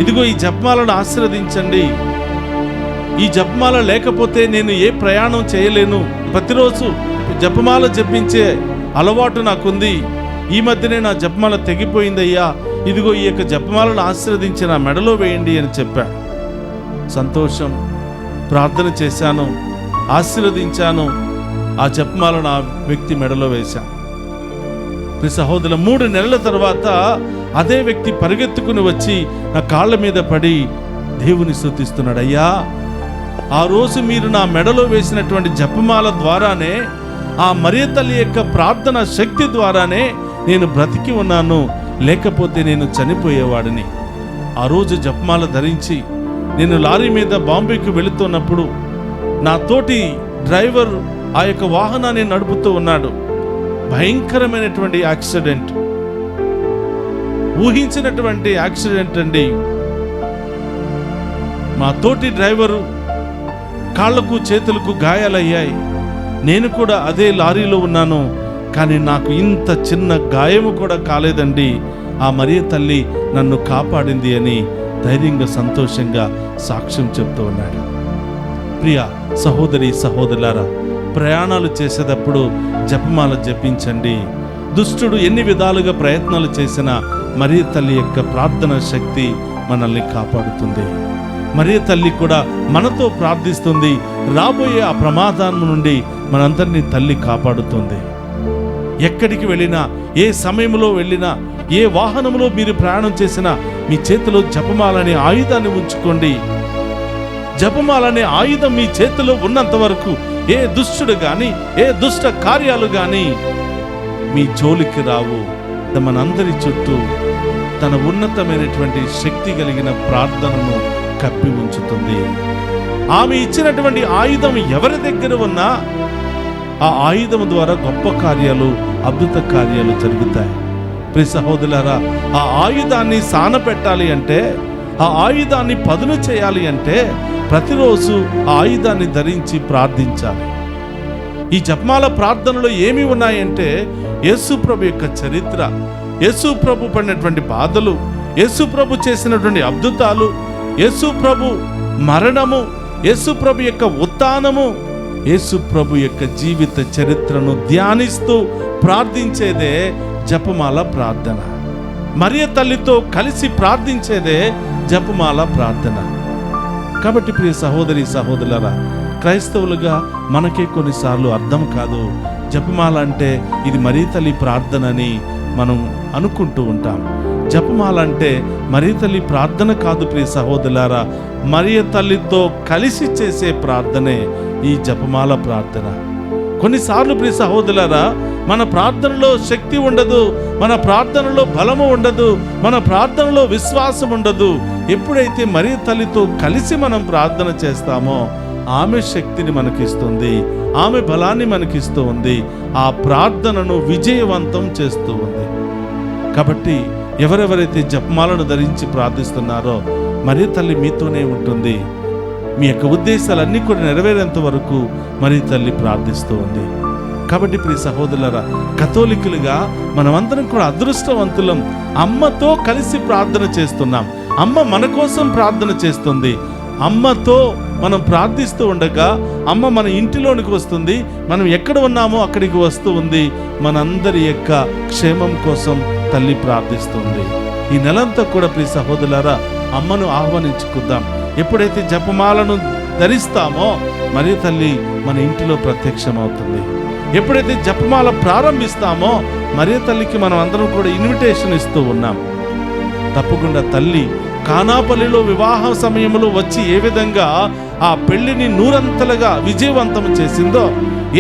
ఇదిగో ఈ జపమాలను ఆశీర్వదించండి, ఈ జపమాల లేకపోతే నేను ఏ ప్రయాణం చేయలేను, ప్రతిరోజు జపమాల జపించే అలవాటు నాకుంది, ఈ మధ్యనే నా జపమాల తెగిపోయిందయ్యా, ఇదిగో ఈ యొక్క జపమాలను ఆశీర్వదించి నా మెడలో వేయండి అని చెప్పాడు. సంతోషం, ప్రార్థన చేశాను, ఆశీర్వదించాను, ఆ జపమాలను ఆ వ్యక్తి మెడలో వేశాను. ప్రియ సహోదరుల, 3 నెలల తర్వాత అదే వ్యక్తి పరిగెత్తుకుని వచ్చి నా కాళ్ళ మీద పడి దేవుని స్తుతిస్తున్నాడు. అయ్యా, ఆ రోజు మీరు నా మెడలో వేసినటువంటి జపమాల ద్వారానే, ఆ మరియ తల్లి యొక్క ప్రార్థన శక్తి ద్వారానే నేను బ్రతికి ఉన్నాను, లేకపోతే నేను చనిపోయేవాడిని. ఆ రోజు జపమాల ధరించి నేను లారీ మీద బాంబేకి వెళుతున్నప్పుడు నా తోటి డ్రైవర్ ఆ యొక్క వాహనాన్ని నడుపుతూ ఉన్నాడు. భయంకరమైనటువంటి యాక్సిడెంట్, ఊహించినటువంటి యాక్సిడెంట్ అండి. మా తోటి డ్రైవరు కాళ్లకు చేతులకు గాయాలయ్యాయి. నేను కూడా అదే లారీలో ఉన్నాను, కానీ నాకు ఇంత చిన్న గాయము కూడా కాలేదండి, ఆ మరియ తల్లి నన్ను కాపాడింది అని ధైర్యంగా సంతోషంగా సాక్ష్యం చెప్తూ ఉన్నాడు. ప్రియ సహోదరి సహోదరులారా, ప్రయాణాలు చేసేటప్పుడు జపమాల జపించండి. దుష్టుడు ఎన్ని విధాలుగా ప్రయత్నాలు చేసినా మరియ తల్లి యొక్క ప్రార్థన శక్తి మనల్ని కాపాడుతుంది. మరియ తల్లి కూడా మనతో ప్రార్థిస్తుంది. రాబోయే ఆ ప్రమాదం నుండి మనందరినీ తల్లి కాపాడుతుంది. ఎక్కడికి వెళ్ళినా, ఏ సమయంలో వెళ్ళినా, ఏ వాహనంలో మీరు ప్రయాణం చేసినా మీ చేతిలో జపమాలనే ఆయుధాన్ని ఉంచుకోండి. జపమాలనే ఆయుధం మీ చేతిలో ఉన్నంత వరకు ఏ దుష్టుడు గాని, ఏ దుష్ట కార్యాలు గాని మీ జోలికి రావు. మనందరి చుట్టూ తన ఉన్నతమైనటువంటి శక్తి కలిగిన ప్రార్థనను కప్పి ఉంచుతుంది. ఆమె ఇచ్చినటువంటి ఆయుధం ఎవరి దగ్గర ఉన్నా ఆ ఆయుధం ద్వారా గొప్ప కార్యాలు, అద్భుత కార్యాలు జరుగుతాయి. ప్రియ సహోదరులారా, ఆ ఆయుధాన్ని సానపెట్టాలి అంటే, ఆ ఆయుధాన్ని పదును చేయాలి అంటే ప్రతిరోజు ఆ ఆయుధాన్ని ధరించి ప్రార్థించాలి. ఈ జపమాల ప్రార్థనలో ఏమి ఉన్నాయంటే, యేసు ప్రభు యొక్క చరిత్ర, యేసు ప్రభు పడినటువంటి బాధలు, యేసు ప్రభు చేసినటువంటి అద్భుతాలు, యేసు ప్రభు మరణము, యేసు ప్రభు యొక్క ఉత్థానము, యేసు ప్రభు యొక్క జీవిత చరిత్రను ధ్యానిస్తూ ప్రార్థించేదే జపమాల ప్రార్థన. మరియ తల్లితో కలిసి ప్రార్థించేదే జపమాల ప్రార్థన. కాబట్టి ప్రియ సహోదరి సహోదరులారా, క్రైస్తవులుగా మనకే కొన్నిసార్లు అర్థం కాదు. జపమాల అంటే ఇది మరియ తల్లి ప్రార్థన అని మనం అనుకుంటూ ఉంటాం. జపమాల అంటే మరియ తల్లి ప్రార్థన కాదు ప్రియ సహోదరులారా, మరియ తల్లితో కలిసి చేసే ప్రార్థనే ఈ జపమాల ప్రార్థన. కొన్నిసార్లు ప్రియ సహోదరులారా, మన ప్రార్థనలో శక్తి ఉండదు, మన ప్రార్థనలో బలము ఉండదు, మన ప్రార్థనలో విశ్వాసం ఉండదు. ఎప్పుడైతే మరియ తల్లితో కలిసి మనం ప్రార్థన చేస్తామో ఆమె శక్తిని మనకిస్తుంది, ఆమె బలాన్ని మనకిస్తూ ఉంది, ఆ ప్రార్థనను విజయవంతం చేస్తూ ఉంది. కాబట్టి ఎవరెవరైతే జపమాలను ధరించి ప్రార్థిస్తున్నారో మరి తల్లి మీతోనే ఉంటుంది. మీ యొక్క ఉద్దేశాలన్నీ కూడా నెరవేరేంత వరకు మరి తల్లి ప్రార్థిస్తూ ఉంది. కాబట్టి ప్రియ సహోదరులారా, కథోలికులుగా మనమందరం కూడా అదృష్టవంతులం. అమ్మతో కలిసి ప్రార్థన చేస్తున్నాం. అమ్మ మన కోసం ప్రార్థన చేస్తుంది. అమ్మతో మనం ప్రార్థిస్తూ ఉండగా అమ్మ మన ఇంటిలోనికి వస్తుంది. మనం ఎక్కడ ఉన్నామో అక్కడికి వస్తూ ఉంది. మనందరి యొక్క క్షేమం కోసం తల్లి ప్రార్థిస్తుంది. ఈ నెలంతా కూడా ప్రియ సహోదరులారా అమ్మను ఆహ్వానించుకుందాం. ఎప్పుడైతే జపమాలను ధరిస్తామో మరి తల్లి మన ఇంటిలో ప్రత్యక్షమవుతుంది. ఎప్పుడైతే జపమాల ప్రారంభిస్తామో మరి తల్లికి మనం అందరం కూడా ఇన్విటేషన్ ఇస్తూ ఉన్నాం. తప్పకుండా తల్లి కానాపల్లిలో వివాహ సమయంలో వచ్చి ఏ విధంగా ఆ పెళ్లిని నూరంతలుగా విజయవంతం చేసిందో,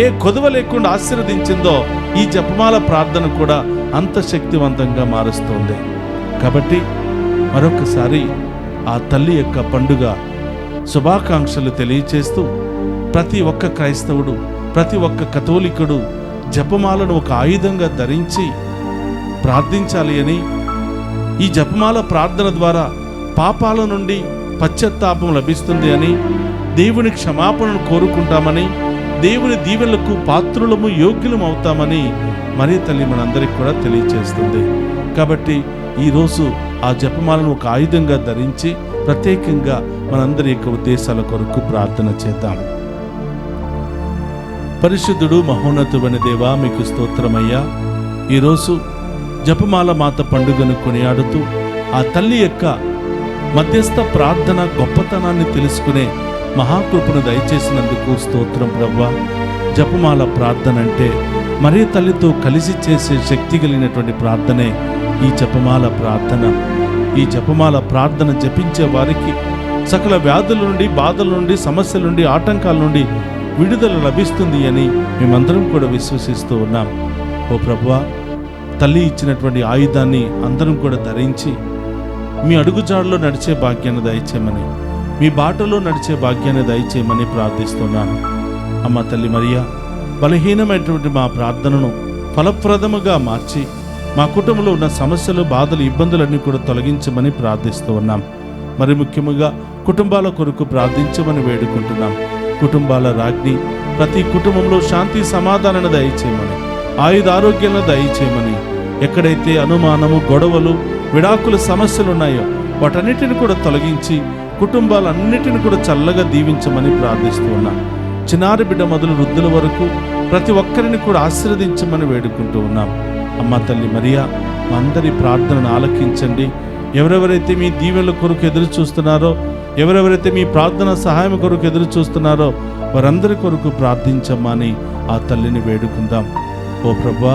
ఏ కొదువ లేకుండా ఆశీర్వదించిందో, ఈ జపమాల ప్రార్థన కూడా అంత శక్తివంతంగా మారుస్తుంది. కాబట్టి మరొకసారి ఆ తల్లి యొక్క పండుగ శుభాకాంక్షలు తెలియచేస్తూ ప్రతి ఒక్క క్రైస్తవుడు, ప్రతి ఒక్క కథోలికుడు జపమాలను ఒక ఆయుధంగా ధరించి ప్రార్థించాలి అని, ఈ జపమాల ప్రార్థన ద్వారా పాపాల నుండి పశ్చాత్తాపం లభిస్తుంది అని, దేవుని క్షమాపణను కోరుకుంటామని, దేవుని దీవెనలకు పాత్రులము యోగ్యులం అవుతామని మరి తల్లి మనందరికి కూడా తెలియచేస్తుంది. కాబట్టి ఈరోజు ఆ జపమాలను ఒక ఆయుధంగా ధరించి ప్రత్యేకంగా మనందరి యొక్క ఉద్దేశాల కొరకు ప్రార్థన చేద్దాం. పరిశుద్ధుడు మహోన్నతుడైన దేవా, మీకు స్తోత్రమయ్యా. ఈరోజు జపమాల మాత పండుగను కొనియాడుతూ ఆ తల్లి యొక్క మధ్యస్థ ప్రార్థన గొప్పతనాన్ని తెలుసుకునే మహాకృపను దయచేసినందుకు స్తోత్రం ప్రభువా. జపమాల ప్రార్థన అంటే మరీ తల్లితో కలిసి చేసే శక్తి కలిగినటువంటి ప్రార్థనే ఈ జపమాల ప్రార్థన. ఈ జపమాల ప్రార్థన జపించే వారికి సకల వ్యాధుల నుండి, బాధల నుండి, సమస్యల నుండి, ఆటంకాల నుండి విడుదల లభిస్తుంది అని మేమందరం కూడా విశ్వసిస్తూ ఉన్నాం. ఓ ప్రభువా, తల్లి ఇచ్చినటువంటి ఆయుధాన్ని అందరం కూడా ధరించి మీ అడుగుజాడలో నడిచే భాగ్యాన్ని దయచేయమని, మీ బాటలో నడిచే భాగ్యాన్ని దయచేయమని ప్రార్థిస్తున్నాను. అమ్మ తల్లి మరియా, బలహీనమైనటువంటి మా ప్రార్థనను ఫలప్రదముగా మార్చి మా కుటుంబంలో ఉన్న సమస్యలు, బాధలు, ఇబ్బందులన్నీ కూడా తొలగించమని ప్రార్థిస్తూ ఉన్నాం. మరి ముఖ్యంగా కుటుంబాల కొరకు ప్రార్థించమని వేడుకుంటున్నాం. కుటుంబాల రాజ్ఞి ప్రతి కుటుంబంలో శాంతి సమాధానాన్ని దయచేయమని, ఆయుధ ఆరోగ్యాలను దయచేయమని, ఎక్కడైతే అనుమానము, గొడవలు, విడాకుల సమస్యలు ఉన్నాయో వాటన్నిటిని కూడా తొలగించి కుటుంబాలన్నిటిని కూడా చల్లగా దీవించమని ప్రార్థిస్తూ ఉన్నాం. చిన్నారి బిడ్డ మొదలు వృద్ధుల వరకు ప్రతి ఒక్కరిని కూడా ఆశీర్వదించమని వేడుకుంటూ ఉన్నాం. అమ్మ తల్లి మరియా, మా అందరి ప్రార్థనను ఆలకించండి. ఎవరెవరైతే మీ దీవెనల కొరకు ఎదురు చూస్తున్నారో, ఎవరెవరైతే మీ ప్రార్థన సహాయం కొరకు ఎదురు చూస్తున్నారో వారందరి కొరకు ప్రార్థించమ్మని ఆ తల్లిని వేడుకుందాం. ఓ ప్రభువా,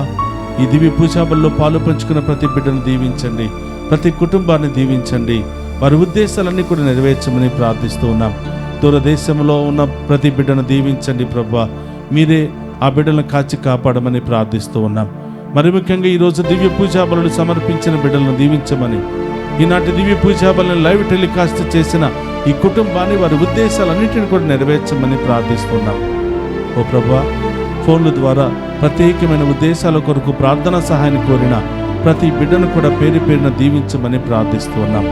ఈ దివ్య పూజాబల్లో పాలు పంచుకున్న ప్రతి బిడ్డను దీవించండి, ప్రతి కుటుంబాన్ని దీవించండి. వారి ఉద్దేశాలన్నీ కూడా నెరవేర్చమని ప్రార్థిస్తూ ఉన్నాం. దూరదేశంలో ఉన్న ప్రతి బిడ్డను దీవించండి ప్రభువా. మీరే ఆ బిడ్డలను కాచి కాపాడమని ప్రార్థిస్తూ ఉన్నాం. మరి ముఖ్యంగా ఈరోజు దివ్య పూజాబలను సమర్పించిన బిడ్డలను దీవించమని, ఈనాటి దివ్య పూజాబలను లైవ్ టెలికాస్ట్ చేసిన ఈ కుటుంబాన్ని, వారి ఉద్దేశాలన్నింటిని కూడా నెరవేర్చమని ప్రార్థిస్తున్నాం. ఓ ప్రభువా, ఫోన్ల ద్వారా ప్రత్యేకమైన ఉద్దేశాల కొరకు ప్రార్థనా సహాయాన్ని కోరిన ప్రతి బిడ్డను కూడా పేరు పేరున దీవించమని ప్రార్థిస్తూ ఉన్నాం.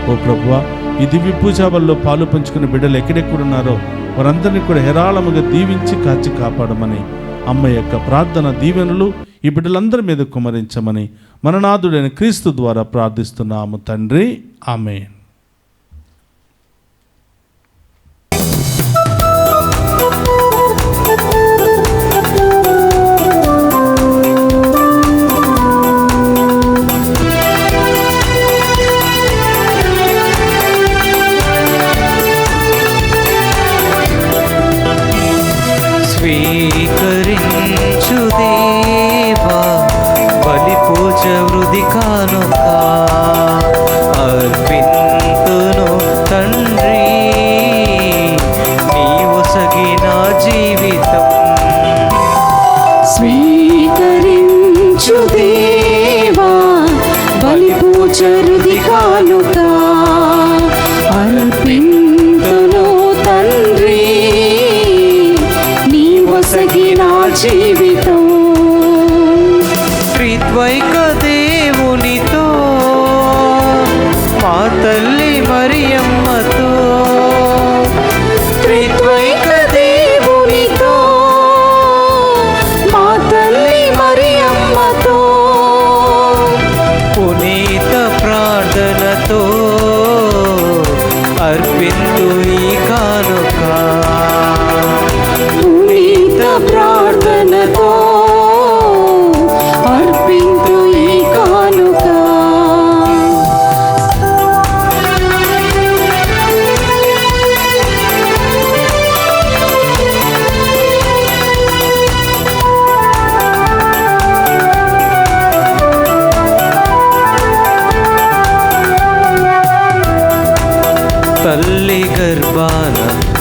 ఓ ప్రభువా, ఈ దివ్య పూజాబల్లో పాలు పంచుకున్న బిడ్డలు ఎక్కడెక్కడున్నారో వారందరినీ కూడా హేరాళముగా దీవించి కాచి కాపాడమని, అమ్మ యొక్క ప్రార్థన దీవెనలు ఈ బిడ్డలందరి మీద కుమరించమని మననాథుడైన క్రీస్తు ద్వారా ప్రార్థిస్తున్నాము తండ్రి. ఆమేన్. స్వీకరించు దేవా బలి పూజ వృధి కానుక అర్పింతును తండ్రి, నీవు సగిన జీవితం. స్వీకరించు దేవా బలి పూజ వృధి కానుక అర్పింతును తండ్రి, త్రిత్వైక దేవునితో మా తల్లి మరియమ్మతో త్రిత్వైక దేవునితో మా తల్లి మరియమ్మతో పునీత ప్రార్థనతో అర్పింతు ఈ కానుక పునీత ప్రార్థనతో అర్పింతు ఈ కానుక. తల్లి గర్భాన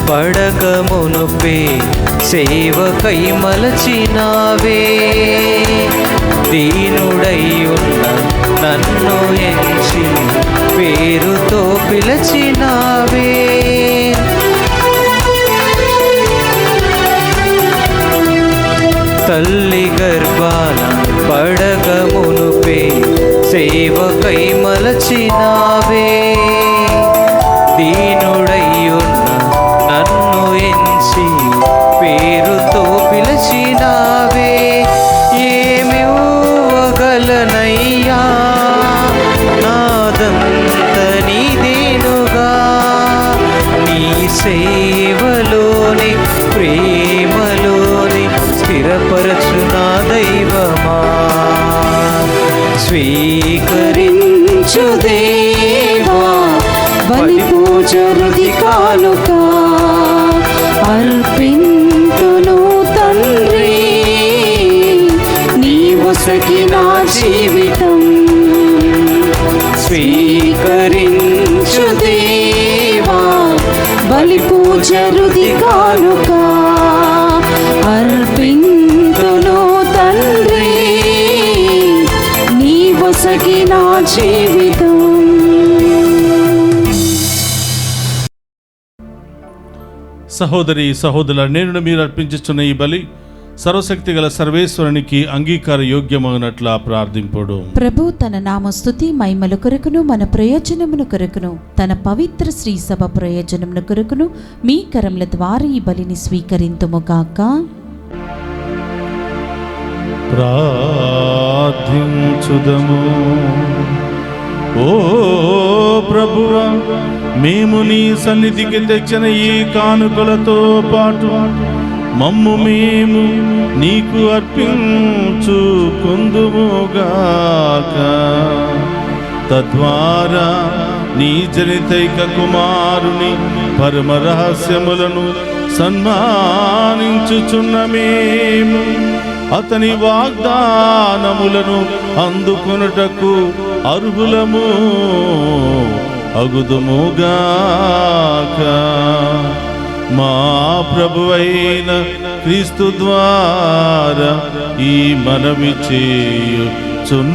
పడక మునుపే సేవకై మలచినావే దీనుడై ఉన్న నన్ను ఎంచి పేరుతో పిలచినావే తల్లి గర్భాన పడక మునుపే సేవకై మలచినావే దీనుడయ్యున్న నన్ను ఎంచి పేరుతో పిలిచినావే ఏమివ్వగలనయ్యా నాదంత నీదేనుగా నీ సేవలోని ప్రేమలోని స్థిరపరచు నా దైవమా స్వీకరించు దేవా బలి పూజ హృది కానుక అర్పింతును తండ్రి నీ ఒసగి నా జీవితం స్వీకరించు దేవా బలి పూజ హృది కానుక అర్పింతును తండ్రి నీ ఒసగి నా జీవితం. సహోదరి సహోదరుల నేను మీరు అర్పించుచున్న ఈ బలి సర్వశక్తి గల సర్వేశ్వరునికి అంగీకార యోగ్యమగినట్లా ప్రార్థింపుడు. ప్రభు తన నామ స్తుతి మహిమల కొరకును మన ప్రయోజనమును కొరకును తన పవిత్ర శ్రీ సభ ప్రయోజనమును కొరకును మీ కరముల ద్వారా ఈ బలిని స్వీకరింతుముగాక. ప్రార్థించుదము. ఓ ప్రభువా, మేము నీ సన్నిధికి తెచ్చిన ఈ కానుకలతో పాటు మమ్ము మేము నీకు అర్పించుకొందుముగాక. తద్వారా నీ జనితైక కుమారుని పరమ రహస్యములను సన్మానించుచున్న మేము అతని వాగ్దానములను అందుకొనుటకు అర్హులము అగుదుముగాక. మా ప్రభువైన క్రీస్తు ద్వారా ఈ మనవి చేయుచున్నాము.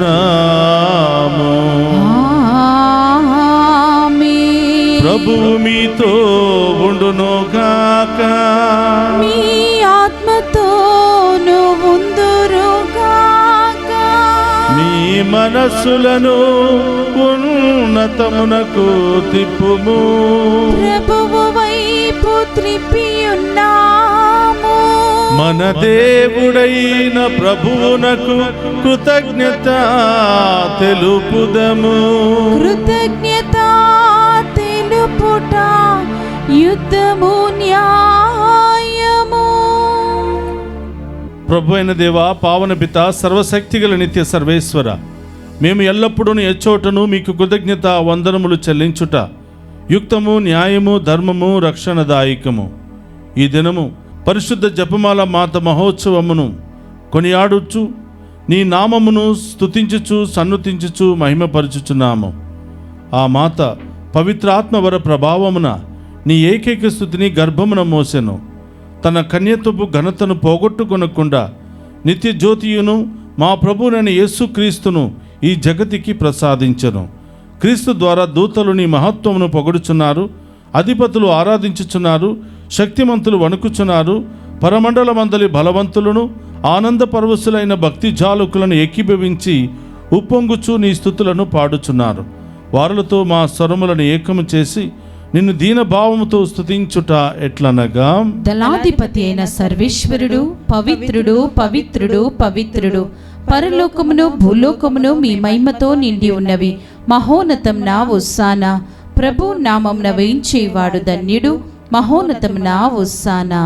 ఆమేన్. ప్రభువు మీతో ఉండునుగాక. మీ ఆత్మతోను ఉందురుగాక. మీ మనస్సులను ఉన్నతమునకు తిప్పుము. ప్రభువు వైపు త్రిప్పియున్నాము. మన దేవుడైన ప్రభువునకు కృతజ్ఞత తెలుపుదము. కృతజ్ఞత తెలుపుట యుద్ధము న్యాయము. ప్రభు అయిన దేవా, పావన పిత, సర్వశక్తిగల నిత్య సర్వేశ్వర, మేము ఎల్లప్పుడూ ఎచ్చోటను మీకు కృతజ్ఞత వందనములు చెల్లించుట యుక్తము, న్యాయము, ధర్మము, రక్షణదాయకము. ఈ దినము పరిశుద్ధ జపమాల మాత మహోత్సవమును కొనియాడుచు నీ నామమును స్తుతించుచు సన్నుతించుచు మహిమపరచుచున్నాము. ఆ మాత పవిత్రాత్మవర ప్రభావమున నీ ఏకైక స్థుతిని గర్భమున మోసెను. తన కన్యత్వపు ఘనతను పోగొట్టుకొనకుండా నిత్య జ్యోతియును మా ప్రభువునైన యేసుక్రీస్తును ఈ జగతికి ప్రసాదించెను. క్రీస్తు ద్వారా దూతలు నీ మహత్వమును పొగడుచున్నారు, అధిపతులు ఆరాధించుచున్నారు, శక్తిమంతులు వణుకుచున్నారు. పరమండలమందలి బలవంతులను ఆనంద పరవశులైన భక్తి జాలకులను ఏకీభవించి ఉప్పొంగుచు నీ స్తుతులను పాడుచున్నారు. వారులతో మా స్వరములను ఏకము చేసి నిన్ను దీనభావముతో స్తుతించుట ఎట్లనగా, దళాధిపతి అయిన సర్వేశ్వరుడు పవిత్రుడు పవిత్రుడు పవిత్రుడు, పరలోకమును భూలోకమును మీ మహిమతో నిండి ఉన్నవి. మహోన్నతం నా ఉస్సానా, ప్రభు నామమున వేయించేవాడు ధన్యుడు. మహోన్నతం నా ఉస్సానా.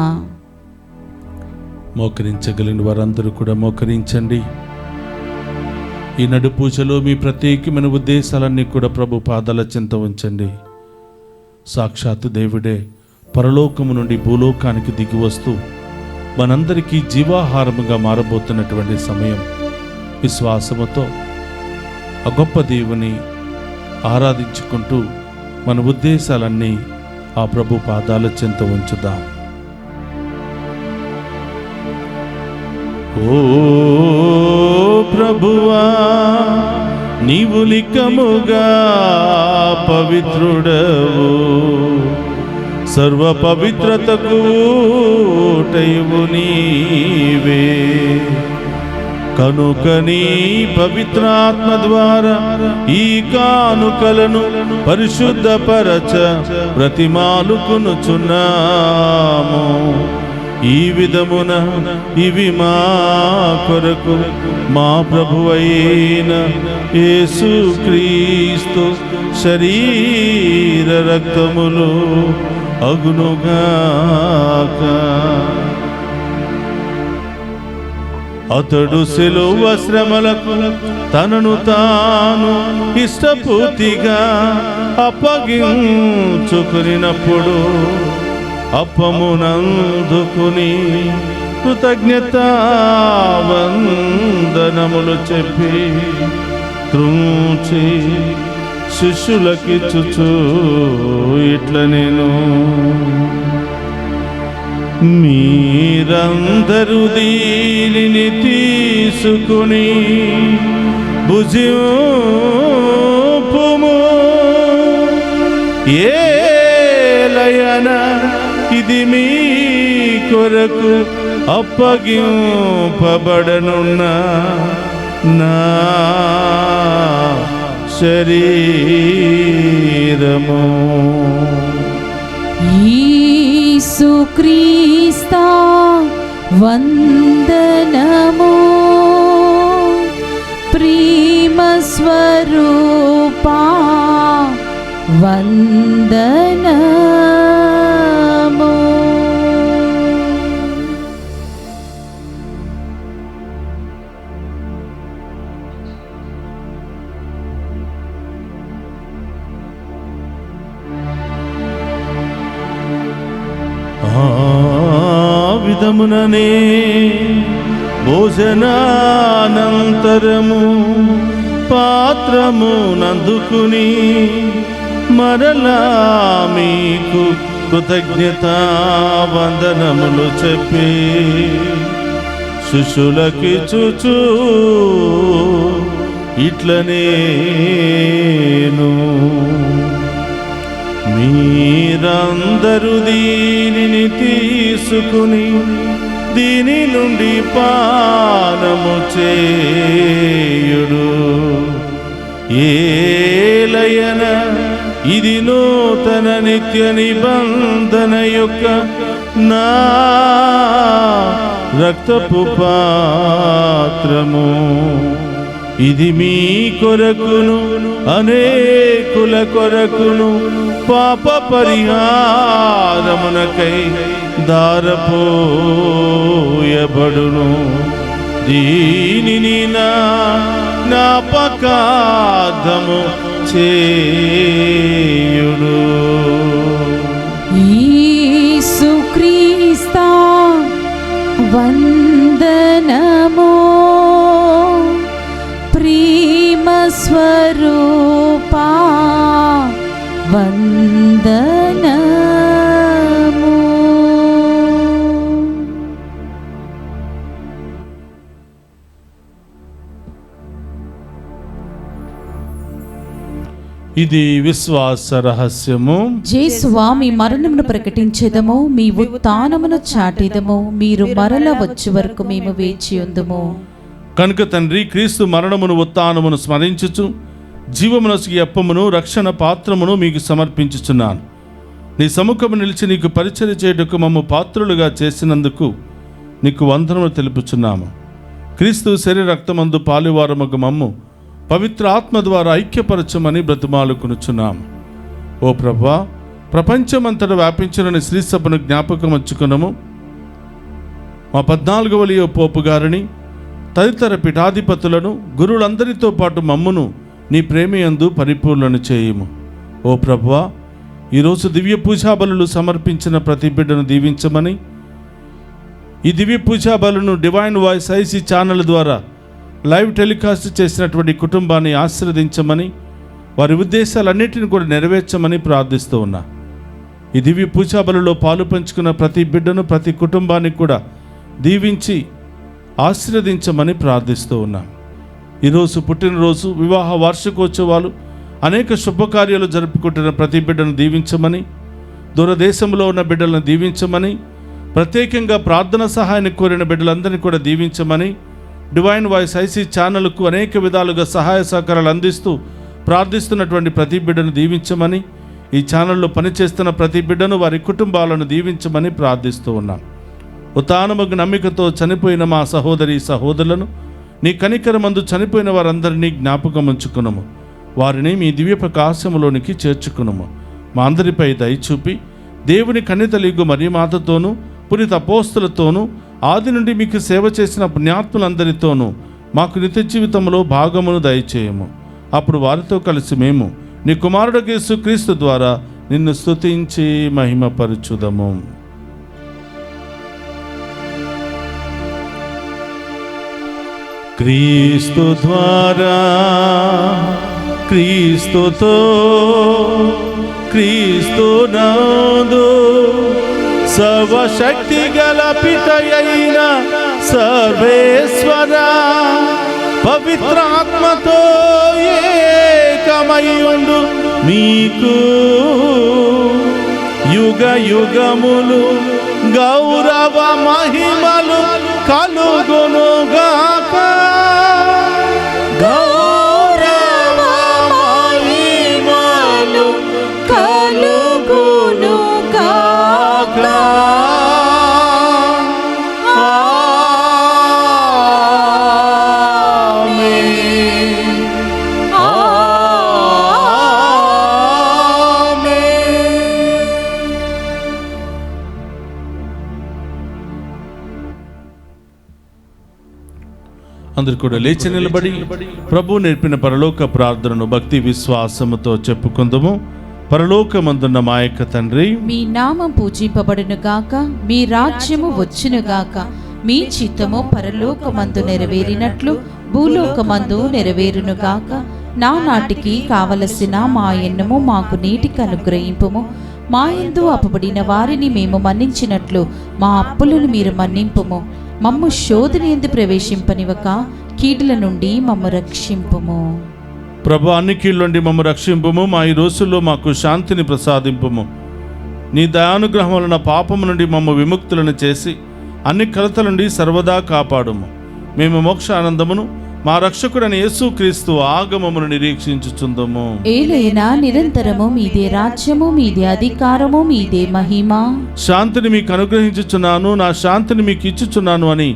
మోకరించగలిగిన వారందరూ కూడా మోకరించండి. ఈ నడు పూజలో మీ ప్రత్యేకమైన ఉద్దేశాలన్నీ కూడా ప్రభు పాదాల చెంత ఉంచండి. సాక్షాత్తు దేవుడే పరలోకము నుండి భూలోకానికి దిగి వస్తూ మనందరికీ జీవాహారముగా మారబోతున్నటువంటి సమయం. విశ్వాసముతో ఆ గొప్ప దేవుని ఆరాధించుకుంటూ మన ఉద్దేశాలన్నీ ఆ ప్రభు పాదాల చెంత ఉంచుదాం. ఓ ప్రభువా, నీవు లిఖముగా పవిత్రుడవు, సర్వ పవిత్రతకు ఊటైవు నీవే. కనుక నీ పవిత్రాత్మ ద్వారా ఈ కానుకలను పరిశుద్ధపరచ ప్రతిమాలుకొనుచున్నాము. ఈ విధమున ఇవి మా కొరకు మా ప్రభువైన యేసుక్రీస్తు శరీర రక్తములు అగునుగాక. అతడు శిలువ శ్రమలకు తనను తాను ఇష్టపూర్తిగా అప్పగించుకునినప్పుడు అప్పమునందుకుని కృతజ్ఞతావందనములు చెప్పి త్రుంచి శిష్యులకిచ్చుచు ఇట్ల నేను, మీరందరూ దీనిని తీసుకుని భుజింపుము. ఏలయన ఇది మీ కొరకు అప్పగింపబడనున్న నా శరీరము. యేసుక్రీస్తా వందనము, ప్రేమ స్వరూపా వందనము. ఆ విధముననే భోజనానంతరము పాత్రము నందుకుని మరలా మీకు కృతజ్ఞతావందనములు చెప్పి శిష్యులకిచ్చుచు ఇట్ల నేను, మీరందరూ దీనిని తీసుకుని దీని నుండి పానము చేయుడు. ఏలయన ఇది నూతన నిత్య నిబంధన యొక్క నా రక్తపు పాత్రము. ఇది మీ కొరకును అనేకుల కొరకును పాప పరిహారమునకై దారపోయబడును. దీనిని నా జ్ఞాపకార్థము చేయుడు. యేసుక్రీస్తా వందనము, ప్రేమ స్వరూపా వందనము. ఇది విశ్వాస రహస్యము. యేసువా, మీ మరణమును ప్రకటించెదము, మీ ఉత్థానమును చాటెదము. మీరు మరల వచ్చే వరకు మేము వేచి ఉందుము. కనుక తండ్రి, క్రీస్తు మరణమును ఉత్థానమును స్మరించుచు జీవమునొసగి అప్పమును రక్షణ పాత్రమును మీకు సమర్పించుచున్నాను. నీ సముఖము నిలిచి నీకు పరిచర్య చేయుటకు మమ్ము పాత్రులుగా చేసినందుకు నీకు వందనములు తెలుపుచున్నాము. క్రీస్తు శరీర రక్తమందు పాలువారమగు మమ్ము పవిత్ర ఆత్మ ద్వారా ఐక్యపరచమని బ్రతిమాలుకొనుచున్నాము. ఓ ప్రభువా, ప్రపంచమంతటా వ్యాపించిన శ్రీ సభను జ్ఞాపకం ఉంచుకున్నాము. మా 14వ లియో పోపు గారిని, తదితర పీఠాధిపతులను, గురువులందరితో పాటు మమ్మును నీ ప్రేమయందు పరిపూర్ణను చేయుము. ఓ ప్రభువా, ఈరోజు దివ్య పూజా బలులు సమర్పించిన ప్రతి బిడ్డను దీవించమని, ఈ దివ్య పూజా బలును డివైన్ వాయిస్ ఐసీ ఛానల్ ద్వారా లైవ్ టెలికాస్ట్ చేసినటువంటి కుటుంబాన్ని ఆశీర్వదించమని, వారి ఉద్దేశాలన్నిటిని కూడా నెరవేర్చమని ప్రార్థిస్తూ ఉన్నా. ఈ దివ్య పూజా బలులో పాలు పంచుకున్న ప్రతి బిడ్డను, ప్రతి కుటుంబాన్ని కూడా దీవించి ఆశీర్వదించమని ప్రార్థిస్తూ ఉన్నా. ఈరోజు పుట్టినరోజు, వివాహ వార్షికోత్సవాలు, అనేక శుభకార్యాలు జరుపుకుంటున్న ప్రతి బిడ్డను దీవించమని, దూరదేశంలో ఉన్న బిడ్డలను దీవించమని, ప్రత్యేకంగా ప్రార్థన సహాయాన్ని కోరిన బిడ్డలందరినీ కూడా దీవించమని, డివైన్ వాయిస్ ఐసీ ఛానల్కు అనేక విధాలుగా సహాయ సహకారాలు అందిస్తూ ప్రార్థిస్తున్నటువంటి ప్రతి బిడ్డను దీవించమని, ఈ ఛానల్లో పనిచేస్తున్న ప్రతి బిడ్డను, వారి కుటుంబాలను దీవించమని ప్రార్థిస్తూ ఉన్నాం. ఉత్థానమగు నమ్మికతో చనిపోయిన మా సహోదరి సహోదరులను, నీ కనికరమందు చనిపోయిన వారందరినీ జ్ఞాపకం ఉంచుకునము. వారిని మీ దివ్య ప్రకాశములోనికి చేర్చుకునము. మా అందరిపై దయచూపి దేవుని కన్యతలిగు మరియమాతతోనూ, పునీత అపోస్తలతోనూ, ఆది నుండి మీకు సేవ చేసిన పుణ్యాత్ములందరితోనూ మాకు నిత్య జీవితంలో భాగమును దయచేయము. అప్పుడు వారితో కలిసి మేము నీ కుమారుడు యేసుక్రీస్తు ద్వారా నిన్ను స్తుతించి మహిమపరచుదము. క్రీస్తు ద్వారా, క్రీస్తుతో, క్రీస్తునందు సర్వశక్తి గల పితయైన సర్వేశ్వర పవిత్రాత్మతో ఏకమయుండు మీకు యుగ యుగములు గౌరవ మహిమలు కలుగునుగాక. గౌరవ మహిమలు కలుగునుగాక. అందరు కూడా లేచి నిలబడి ప్రభు నేర్పిన పరలోక ప్రార్థనను భక్తి విశ్వాసముతో చెప్పుకుందాము. పరలోకమందున్న మా యొక్క తండ్రి, మీ నామం పూజింపబడును గాక, మీ రాజ్యము వచ్చును గాక, మీ చిత్తము పరలోకమందు నెరవేరినట్లు భూలోకమందు నెరవేరును గాక. నానాటికి కావలసిన మా ఎన్నము మాకు నీటికి అనుగ్రహింపుము. మా యందు అప్పబడిన వారిని మేము మన్నించినట్లు మా అప్పులను మీరు మన్నింపుము. మమ్ము శోధన యందు ప్రవేశింపనివ్వక కీడుల నుండి మమ్ము రక్షింపుము. ప్రభు, అన్ని కీళ్ళ నుండి మమ్ము రక్షింపుము. మా ఈ రోజుల్లో మాకు శాంతిని ప్రసాదింపుము. నీ దయానుగ్రహం వలన పాపము నుండి మమ్ము విముక్తులను చేసి అన్ని కలతల నుండి సర్వదా కాపాడుము. మేము మోక్ష ఆనందమును మా రక్షకుడైన యేసుక్రీస్తు ఆగమమును నిరీక్షించుచుందము. ఏలైనా నిరంతరము మీదే రాజ్యము, మీదే అధికారము, మీదే మహిమ. శాంతిని మీకు అనుగ్రహించుచున్నాను, నా శాంతిని మీకు ఇచ్చుచున్నాను అని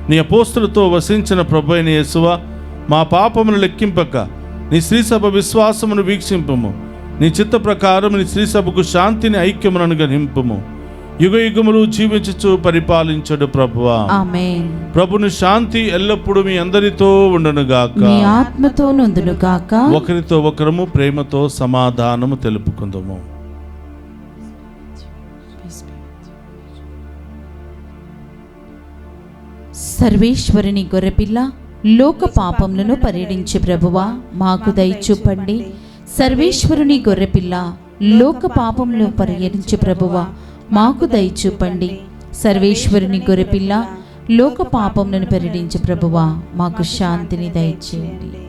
నీ అపోస్తలతో వసించిన ప్రభువైన యేసువా, మా పాపమును లెక్కింపక నీ శ్రీసభ విశ్వాసమును వీక్షింపుము. నీ చిత్త ప్రకారం నీ శ్రీసభకు శాంతిని ఐక్యమును అనుగ్రహింపుము. యుగ యుగములు జీవించుచు పరిపాలించడు ప్రభువా. ఆమేన్. ప్రభుని శాంతి ఎల్లప్పుడూ మీ అందరితో ఉండునుగాక, మీ ఆత్మతో నుండునుగాక. ఒకరితో ఒకరము ప్రేమతో సమాధానము తెలుపుకుందాము. సర్వేశ్వరుని గొర్రెపిల్ల, లోక పాపములను పరిహరించు ప్రభువా, మాకు దయచూపండి. సర్వేశ్వరుని గొర్రెపిల్ల, లోక పాపములను పరిహరించు ప్రభువా, మాకు దయచూపండి. సర్వేశ్వరుని గొర్రెపిల్ల, లోక పాపములను పరిహరించు ప్రభువా, మాకు శాంతిని దయచేయండి.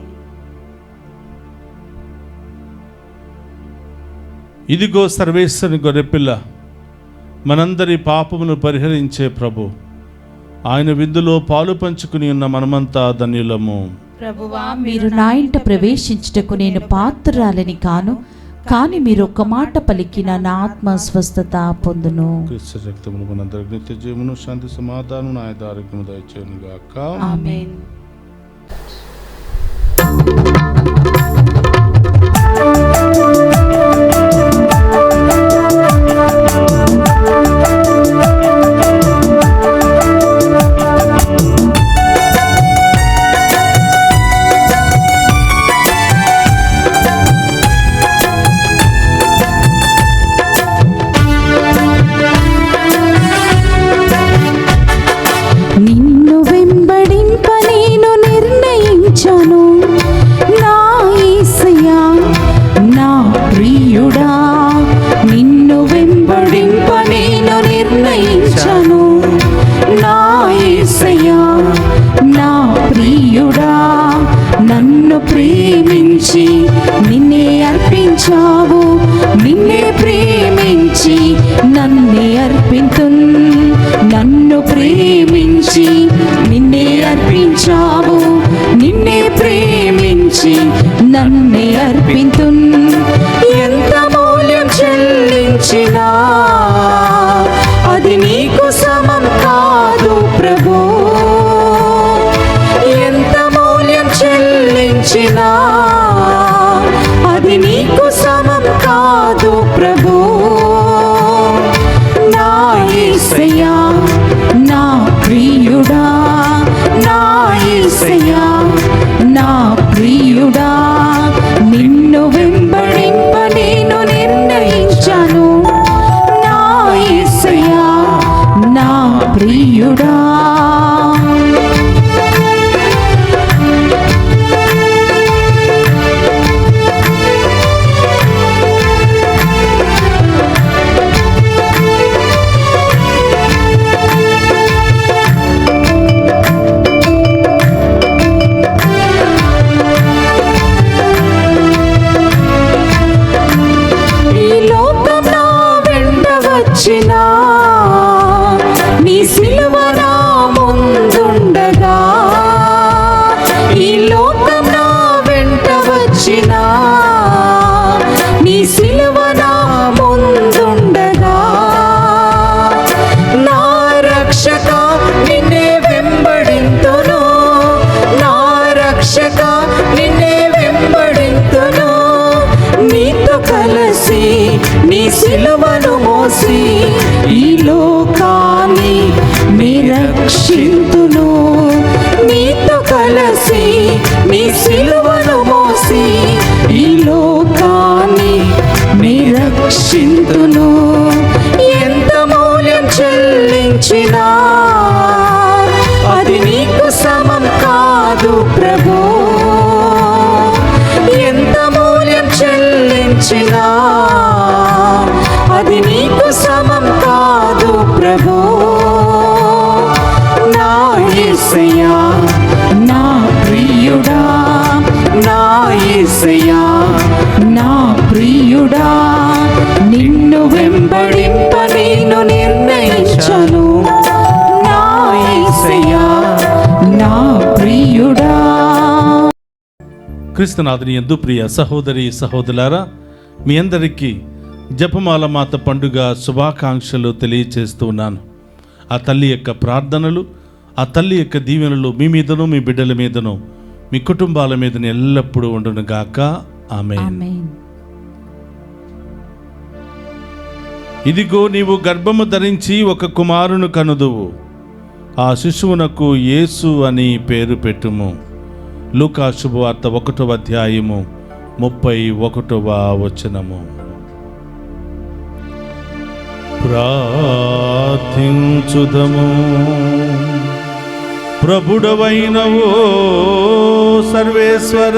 ఇదిగో సర్వేశ్వరుని గొర్రెపిల్ల, మనందరి పాపమును పరిహరించే ప్రభు. ఆయన విందులో పాలు పంచుకుని ఉన్న మనమంతా ధన్యులము. ప్రభువా, మీరు నా ఇంట ప్రవేశించుటకు నేను పాత్రురాలని కాను, కానీ మీరు ఒక్క మాట పలికిన నా ఆత్మ స్వస్థత పొందును. క్రీస్తు రక్తమును మనందరికి నిత్య జీవమును, శాంతి సమాధానం, ఆయన ఆరోగ్యము దయచేయును గాక. ఆమేన్. నిన్ను వెంబడింప నేను నిర్ణయించాను, నా యేసయ్యా నా ప్రియుడా. నిన్ను వెంబడింప నేను నిర్ణయించాను, నా యేసయ్యా నా ప్రియుడా. నన్ను ప్రేమించి నిన్నే అర్పించావు, నిన్నే ప్రేమించి నన్నే అర్పింతున్. నన్ను ప్రేమించి నిన్నే అర్పించావు, నిన్నే ప్రేమించి నన్నే అర్పింతున్. ఎంత మూల్యం చెల్లించినా అది నీకు సమం కాదు ప్రభు. ఎంత మూల్యం చెల్లించినా అది నీకు సమం కాదు ప్రభు. నా యేసయ్యా నా ప్రియుడా, నా యేసయ్యా నా ప్రియుడా. నిన్ను వెంబడింప నేను నిర్ణయించాను, నా యేసయ్యా నా ప్రియుడా. ఈ లోకం నా వెంట వచ్చినా, నీ సిలువ నా ముందుండగా. ఈ లోకం నా వెంట వచ్చినా, నీ సిలువ నా ముందుండగా. నా రక్షక నిన్నే వెంబడింతును, నా రక్షక నిన్నే వెంబడింతును. నీతో కలసి నీ సిలువను మోసి ఈ లోకాన్ని నీ రక్షింతును. నీతో కలసి నీ సిలువను మోసి ఈ లోకాన్ని నీ రక్షింతును. ఎంత మూల్యం చెల్లించినా అది నీకు సమం కాదు ప్రభు. ఎంత మూల్యం చెల్లించినా అది నీకు సమం కాదు ప్రభు. నా యేసయ్యా నా ప్రియుడా, నా యేసయ్యా నా ప్రియుడా. నిన్ను వెంబడింప నేను నిర్ణయించాను, నా యేసయ్యా నా ప్రియుడా. క్రీస్తునాథుని యందు ప్రియ సహోదరి సహోదరులారా, మీ అందరికీ జపమాల మాత పండుగ శుభాకాంక్షలు తెలియచేస్తూ ఉన్నాను. ఆ తల్లి యొక్క ప్రార్థనలు, ఆ తల్లి యొక్క దీవెనలు మీ మీదను, మీ బిడ్డల మీదను, మీ కుటుంబాల మీదను ఎల్లప్పుడూ ఉండును గాక. ఆమేన్. ఆమేన్. ఇదిగో నీవు గర్భము ధరించి ఒక కుమారుని కనుదువు, ఆ శిశువునకు యేసు అని పేరు పెట్టుము. లూకా శుభవార్త 1వ అధ్యాయము 31వ వచనము. ప్రార్థించుదము. ప్రభుడవైనవో సర్వేశ్వర,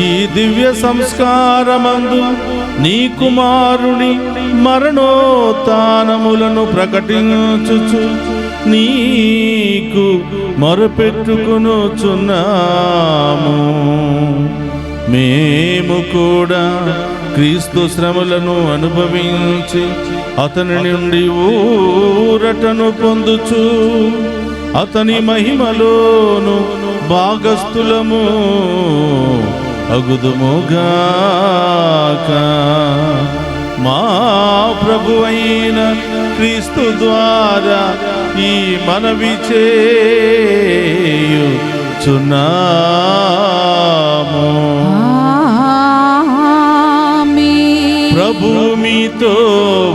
ఈ దివ్య సంస్కారమందు నీ కుమారుని మరణోత్థానములను ప్రకటించుచు నీకు మొరపెట్టుకొనుచున్నాము. మేము కూడా క్రీస్తు శ్రమలను అనుభవించి అతని నుండి ఊరటను పొందుచు అతని మహిమలోను భాగస్థులము అగుదుముగాక. మా ప్రభువైన క్రీస్తు ద్వారా ఈ మనవి చేయుచున్నాము. ఆమేన్. ప్రభు మీతో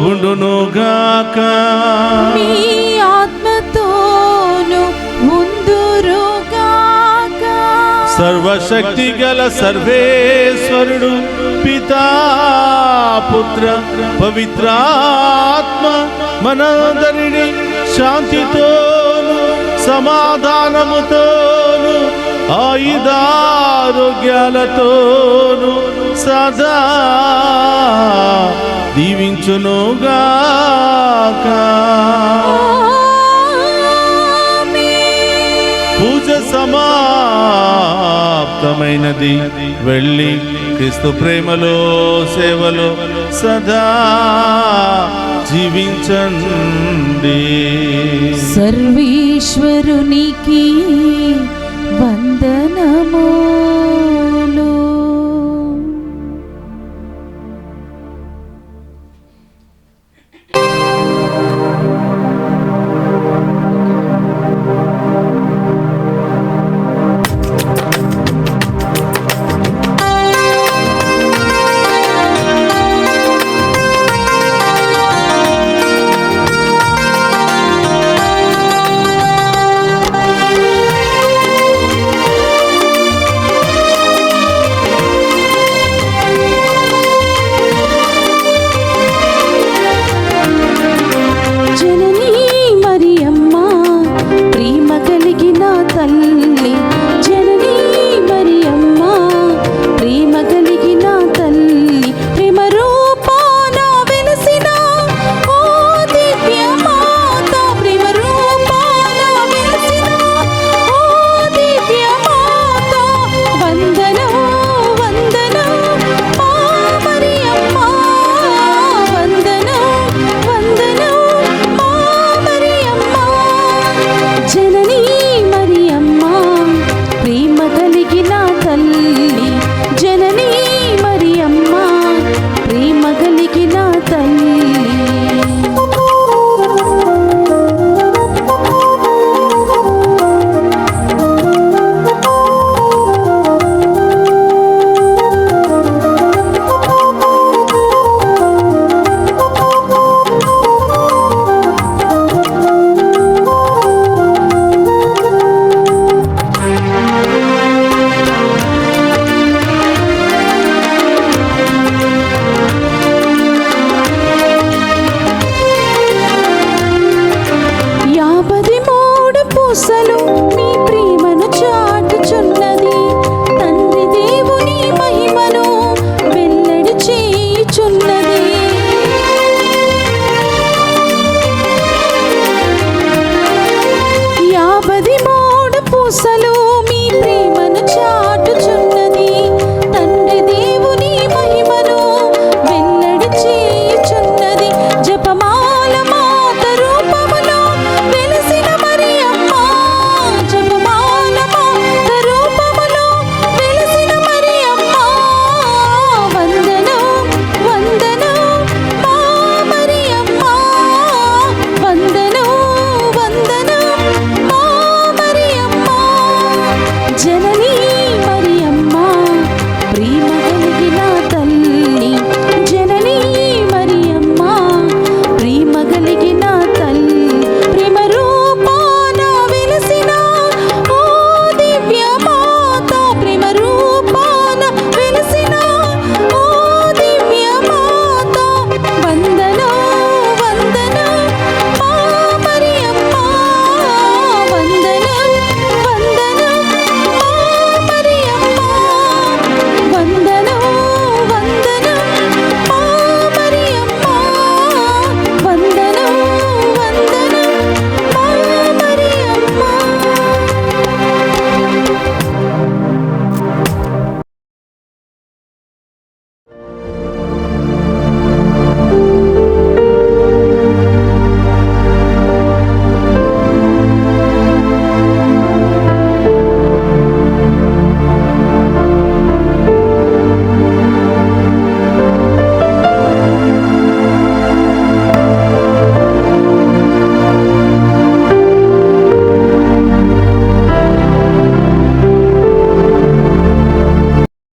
ఉండునుగాక. మీ ఆత్మతోను ఉందురుగాక. సర్వశక్తి గల సర్వేశ్వరుడు పితా పుత్ర పవిత్రాత్మ మనందరినీ శాంతితోను సమాధానముతోను ఆయుధారోగ్యాలతోను సదా దీవించునుగాక. పూజ సమాప్తమైనది. వెళ్ళి క్రీస్తు ప్రేమలో సేవలో సదా జీవించండి. సర్వేశ్వరునికి